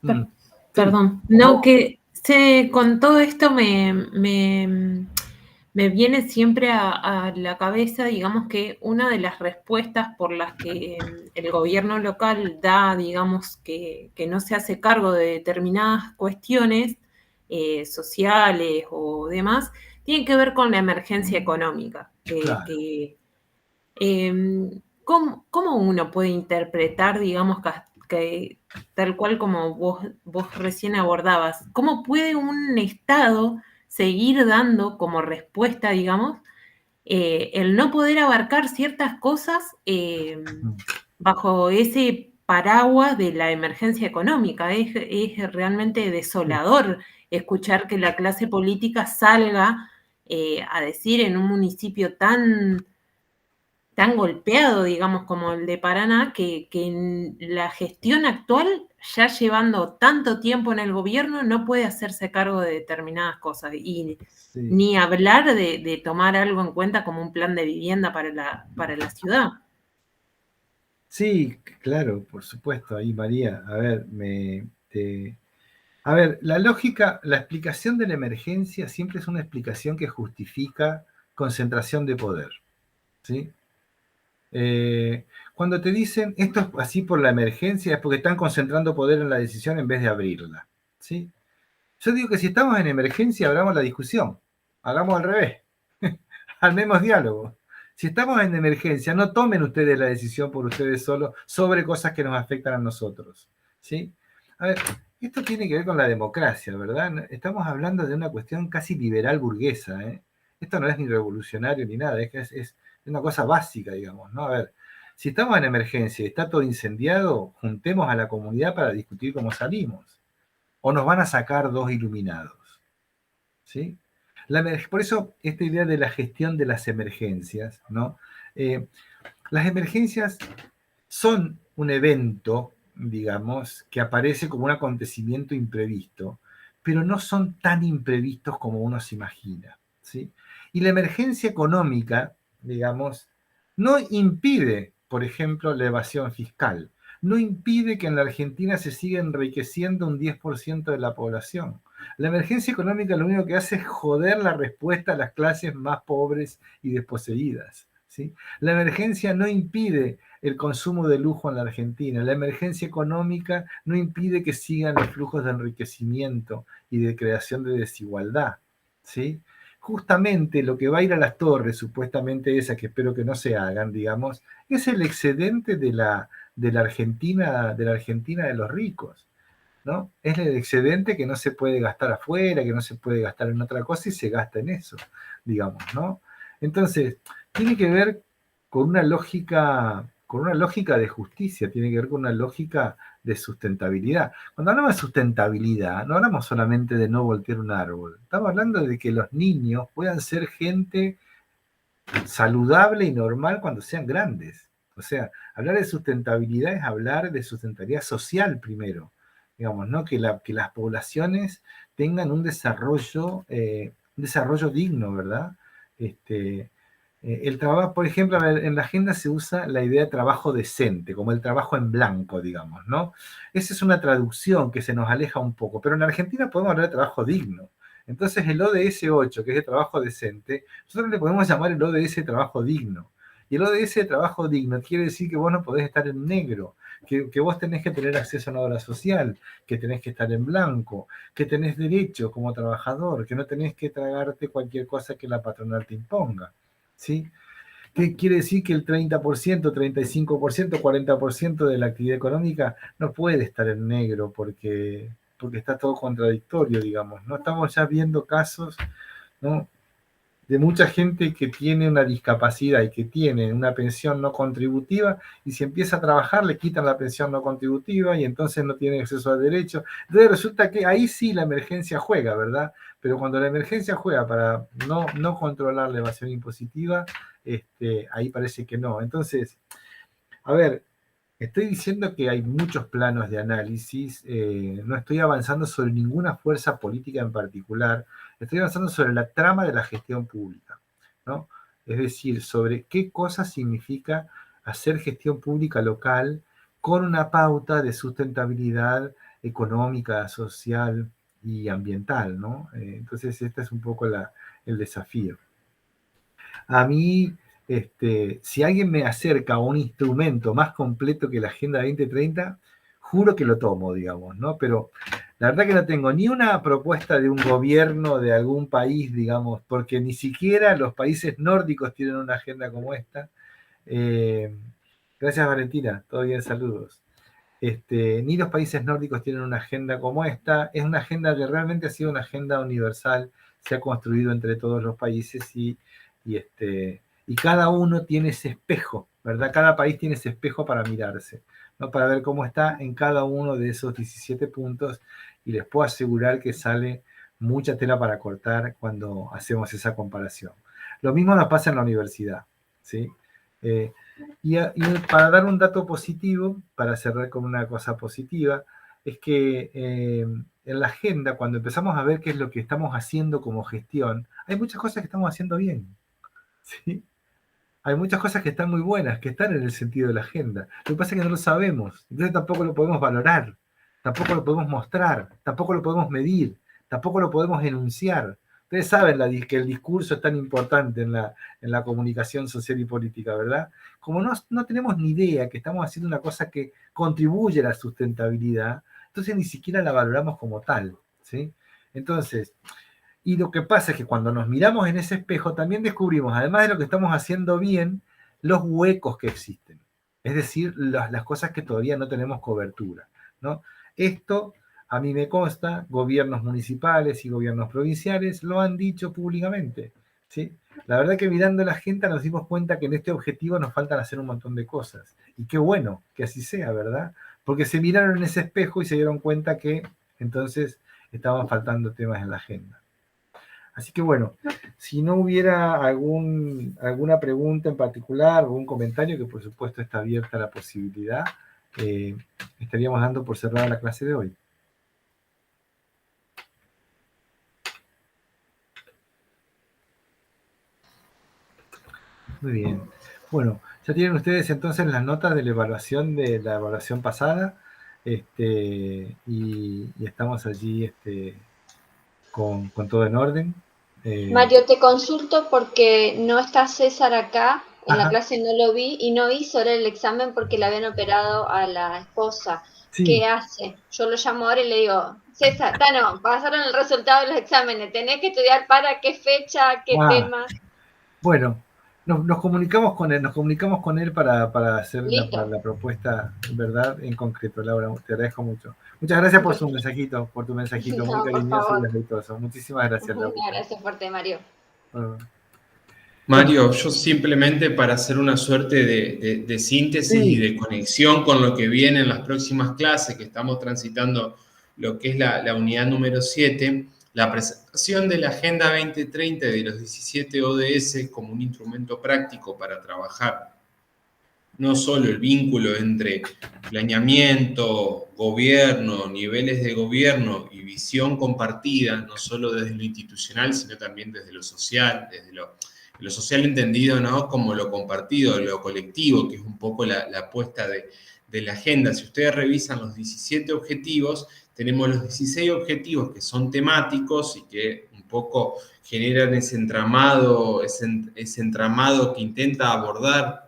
no... perdón, Sí. no, que con todo esto me viene siempre a la cabeza, digamos, que una de las respuestas por las que el gobierno local da, digamos, que no se hace cargo de determinadas cuestiones sociales o demás, tiene que ver con la emergencia económica. Claro. ¿Cómo uno puede interpretar, digamos, que tal cual como vos recién abordabas, cómo puede un Estado seguir dando como respuesta, digamos, el no poder abarcar ciertas cosas bajo ese paraguas de la emergencia económica? Es realmente desolador escuchar que la clase política salga a decir en un municipio tan golpeado, digamos, como el de Paraná, que en la gestión actual, ya llevando tanto tiempo en el gobierno, no puede hacerse cargo de determinadas cosas. Y Sí. ni hablar de tomar algo en cuenta como un plan de vivienda para la ciudad. Sí, claro, por supuesto, ahí María. A ver, a ver, la lógica, la explicación de la emergencia siempre es una explicación que justifica concentración de poder, ¿sí? Cuando te dicen esto es así por la emergencia es porque están concentrando poder en la decisión en vez de abrirla, ¿sí? Yo digo que si estamos en emergencia, abramos la discusión, hagamos al revés, armemos diálogo. Si estamos en emergencia, no tomen ustedes la decisión por ustedes solos sobre cosas que nos afectan a nosotros, ¿sí? A ver, esto tiene que ver con la democracia, ¿verdad? Estamos hablando de una cuestión casi liberal burguesa, ¿eh? Esto no es ni revolucionario ni nada, es una cosa básica, digamos, ¿no? A ver, si estamos en emergencia y está todo incendiado, juntemos a la comunidad para discutir cómo salimos. O nos van a sacar dos iluminados, ¿sí? Por eso esta idea de la gestión de las emergencias, ¿no? Las emergencias son un evento, digamos, que aparece como un acontecimiento imprevisto, pero no son tan imprevistos como uno se imagina, ¿sí? Y la emergencia económica, digamos, no impide, por ejemplo, la evasión fiscal, no impide que en la Argentina se siga enriqueciendo un 10% de la población. La emergencia económica lo único que hace es joder la respuesta a las clases más pobres y desposeídas, ¿sí? La emergencia no impide el consumo de lujo en la Argentina. La emergencia económica no impide que sigan los flujos de enriquecimiento y de creación de desigualdad, ¿sí? Justamente lo que va a ir a las torres, supuestamente esas que espero que no se hagan, digamos, es el excedente de la Argentina de los ricos. ¿no? Es el excedente que no se puede gastar afuera, que no se puede gastar en otra cosa y se gasta en eso, digamos, ¿no? Entonces, tiene que ver con una lógica de justicia, tiene que ver con una lógica de sustentabilidad. Cuando hablamos de sustentabilidad, no hablamos solamente de no voltear un árbol, estamos hablando de que los niños puedan ser gente saludable y normal cuando sean grandes. O sea, hablar de sustentabilidad es hablar de sustentabilidad social primero, digamos, ¿no? Que las poblaciones tengan un desarrollo digno, ¿verdad? El trabajo, por ejemplo, en la agenda se usa la idea de trabajo decente, como el trabajo en blanco, digamos, ¿no? Esa es una traducción que se nos aleja un poco, pero en Argentina podemos hablar de trabajo digno. Entonces el ODS 8, que es de trabajo decente, nosotros le podemos llamar el ODS de trabajo digno. Y el ODS de trabajo digno quiere decir que vos no podés estar en negro, que vos tenés que tener acceso a una obra social, que tenés que estar en blanco, que tenés derecho como trabajador, que no tenés que tragarte cualquier cosa que la patronal te imponga, ¿sí? ¿Qué quiere decir? Que el 30%, 35%, 40% de la actividad económica no puede estar en negro porque está todo contradictorio, digamos, ¿no? Estamos ya viendo casos, ¿no?, de mucha gente que tiene una discapacidad y que tiene una pensión no contributiva, y si empieza a trabajar le quitan la pensión no contributiva y entonces no tiene acceso al derecho. Entonces resulta que ahí sí la emergencia juega, ¿verdad? Pero cuando la emergencia juega para no controlar la evasión impositiva, ahí parece que no. Entonces, a ver, estoy diciendo que hay muchos planos de análisis, no estoy avanzando sobre ninguna fuerza política en particular, estoy avanzando sobre la trama de la gestión pública, ¿no? Es decir, sobre qué cosa significa hacer gestión pública local con una pauta de sustentabilidad económica, social y ambiental, ¿no? Entonces, este es un poco el desafío. A mí, si alguien me acerca a un instrumento más completo que la Agenda 2030, juro que lo tomo, digamos, ¿no? Pero la verdad que no tengo ni una propuesta de un gobierno de algún país, digamos, porque ni siquiera los países nórdicos tienen una agenda como esta. Gracias, Valentina. Todo bien, saludos. Ni los países nórdicos tienen una agenda como esta. Es una agenda que realmente ha sido una agenda universal, se ha construido entre todos los países y cada uno tiene ese espejo, ¿verdad? Cada país tiene ese espejo para mirarse, ¿no? Para ver cómo está en cada uno de esos 17 puntos, y les puedo asegurar que sale mucha tela para cortar cuando hacemos esa comparación. Lo mismo nos pasa en la universidad, ¿sí? Y para dar un dato positivo, para cerrar con una cosa positiva, es que en la agenda, cuando empezamos a ver qué es lo que estamos haciendo como gestión, hay muchas cosas que estamos haciendo bien, ¿sí? Hay muchas cosas que están muy buenas, que están en el sentido de la agenda. Lo que pasa es que no lo sabemos, entonces tampoco lo podemos valorar, tampoco lo podemos mostrar, tampoco lo podemos medir, tampoco lo podemos enunciar. Ustedes saben que el discurso es tan importante en la comunicación social y política, ¿verdad? Como no tenemos ni idea que estamos haciendo una cosa que contribuye a la sustentabilidad, entonces ni siquiera la valoramos como tal, ¿sí? Entonces, y lo que pasa es que cuando nos miramos en ese espejo también descubrimos, además de lo que estamos haciendo bien, los huecos que existen. Es decir, las cosas que todavía no tenemos cobertura, ¿no? Esto, a mí me consta, gobiernos municipales y gobiernos provinciales lo han dicho públicamente, ¿sí? La verdad que mirando la agenda nos dimos cuenta que en este objetivo nos faltan hacer un montón de cosas. Y qué bueno que así sea, ¿verdad? Porque se miraron en ese espejo y se dieron cuenta que entonces estaban faltando temas en la agenda. Así que bueno, si no hubiera alguna pregunta en particular, algún comentario, que por supuesto está abierta la posibilidad, estaríamos dando por cerrada la clase de hoy. Muy bien. Bueno, ya tienen ustedes entonces las notas de la evaluación pasada, y estamos allí con todo en orden. Mario, te consulto porque no está César acá, en la Ajá. clase no lo vi y no hizo ahora el examen porque le habían operado a la esposa. Sí. ¿Qué hace? Yo lo llamo ahora y le digo, César, Tano, pasaron el resultado de los exámenes, tenés que estudiar para qué fecha, qué tema. Bueno, nos comunicamos con él para hacer Listo. la propuesta, ¿verdad? En concreto, Laura, te agradezco mucho. Muchas gracias por tu mensajito muy No, por cariñoso y favor. respetuoso. Muchísimas gracias, Laura. Un abrazo fuerte, Mario. Bueno, Mario, yo simplemente para hacer una suerte de síntesis sí. y de conexión con lo que viene en las próximas clases, que estamos transitando lo que es la unidad número 7, la presentación de la Agenda 2030 de los 17 ODS como un instrumento práctico para trabajar no solo el vínculo entre planeamiento, gobierno, niveles de gobierno y visión compartida, no solo desde lo institucional, sino también desde lo social, desde lo social entendido, ¿no?, como lo compartido, lo colectivo, que es un poco la apuesta de la agenda. Si ustedes revisan los 17 objetivos, tenemos los 16 objetivos que son temáticos y que un poco generan ese entramado que intenta abordar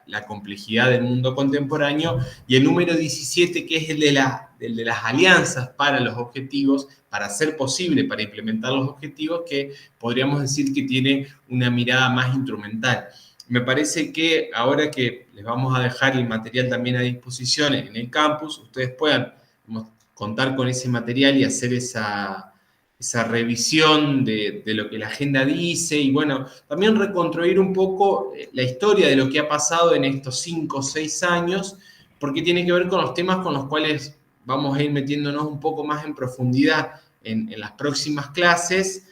la complejidad del mundo contemporáneo, y el número 17, que es el de las alianzas para los objetivos, para hacer posible, para implementar los objetivos, que podríamos decir que tiene una mirada más instrumental. Me parece que ahora que les vamos a dejar el material también a disposición en el campus, ustedes puedan contar con ese material y hacer esa revisión de lo que la agenda dice, y bueno, también reconstruir un poco la historia de lo que ha pasado en estos 5 o 6 años, porque tiene que ver con los temas con los cuales vamos a ir metiéndonos un poco más en profundidad en las próximas clases,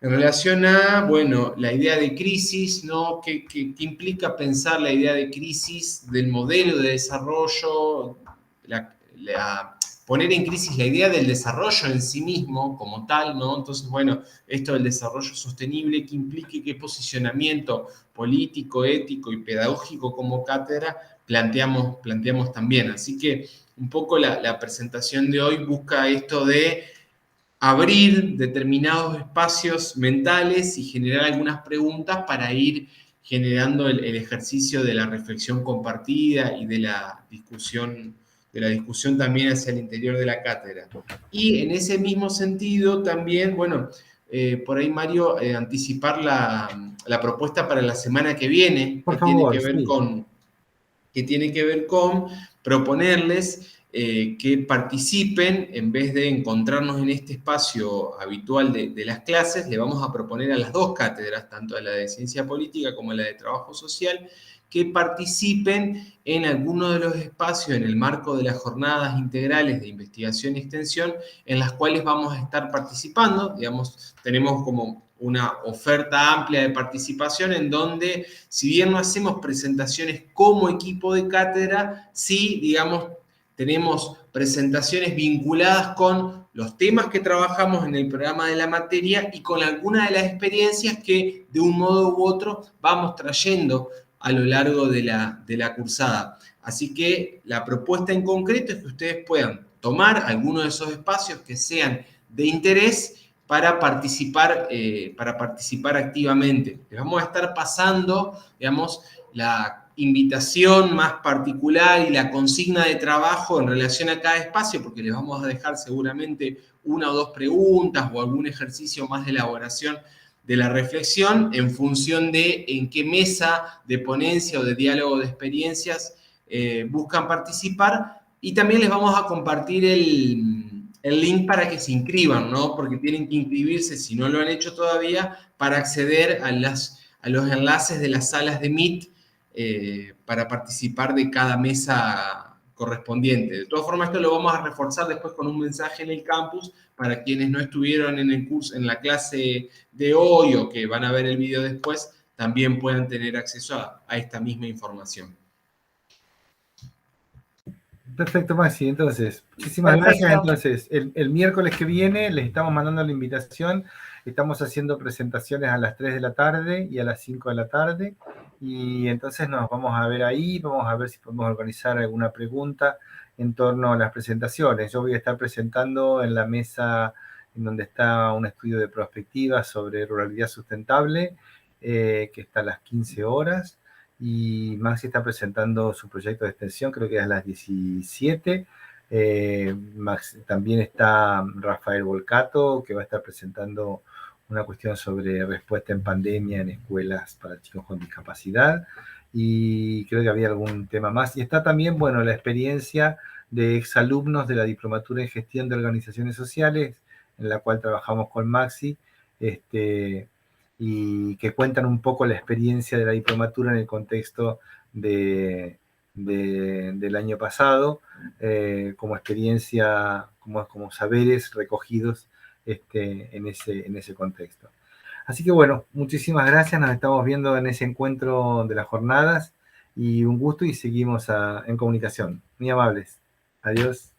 en relación a, bueno, la idea de crisis, ¿no? ¿Qué implica pensar la idea de crisis del modelo de desarrollo, poner en crisis la idea del desarrollo en sí mismo como tal, ¿no? Entonces, bueno, esto del desarrollo sostenible, que implique qué posicionamiento político, ético y pedagógico como cátedra planteamos también. Así que un poco la presentación de hoy busca esto de abrir determinados espacios mentales y generar algunas preguntas para ir generando el ejercicio de la reflexión compartida y de la discusión también hacia el interior de la cátedra. Y en ese mismo sentido también, bueno, por ahí Mario, anticipar la propuesta para la semana que viene, Por favor, sí. que tiene que ver con proponerles que participen, en vez de encontrarnos en este espacio habitual de las clases, le vamos a proponer a las dos cátedras, tanto a la de Ciencia Política como a la de Trabajo Social, que participen en alguno de los espacios en el marco de las jornadas integrales de investigación y extensión en las cuales vamos a estar participando. Digamos, tenemos como una oferta amplia de participación en donde, si bien no hacemos presentaciones como equipo de cátedra, sí, digamos, tenemos presentaciones vinculadas con los temas que trabajamos en el programa de la materia y con algunas de las experiencias que de un modo u otro vamos trayendo a lo largo de la cursada. Así que la propuesta en concreto es que ustedes puedan tomar alguno de esos espacios que sean de interés para participar activamente. Les vamos a estar pasando, digamos, la invitación más particular y la consigna de trabajo en relación a cada espacio, porque les vamos a dejar seguramente una o dos preguntas o algún ejercicio más de elaboración de la reflexión en función de en qué mesa de ponencia o de diálogo de experiencias buscan participar, y también les vamos a compartir el link para que se inscriban, ¿no? Porque tienen que inscribirse, si no lo han hecho todavía, para acceder a los enlaces de las salas de Meet para participar de cada mesa correspondiente. De todas formas, esto lo vamos a reforzar después con un mensaje en el campus para quienes no estuvieron en el curso, en la clase de hoy o que van a ver el video después, también puedan tener acceso a esta misma información. Perfecto, Maxi. Entonces, muchísimas gracias. Entonces, el miércoles que viene les estamos mandando la invitación. Estamos haciendo presentaciones a las 3 de la tarde y a las 5 de la tarde. Y entonces nos vamos a ver ahí, vamos a ver si podemos organizar alguna pregunta en torno a las presentaciones. Yo voy a estar presentando en la mesa en donde está un estudio de prospectiva sobre ruralidad sustentable, que está a las 15 horas. Y Maxi está presentando su proyecto de extensión, creo que es a las 17. También está Rafael Volcato, que va a estar presentando una cuestión sobre respuesta en pandemia en escuelas para chicos con discapacidad, y creo que había algún tema más. Y está también, bueno, la experiencia de exalumnos de la Diplomatura en Gestión de Organizaciones Sociales, en la cual trabajamos con Maxi, y que cuentan un poco la experiencia de la diplomatura en el contexto del año pasado, como experiencia, como saberes recogidos en ese contexto. Así que bueno, muchísimas gracias, nos estamos viendo en ese encuentro de las jornadas, y un gusto, y seguimos en comunicación. Muy amables. Adiós.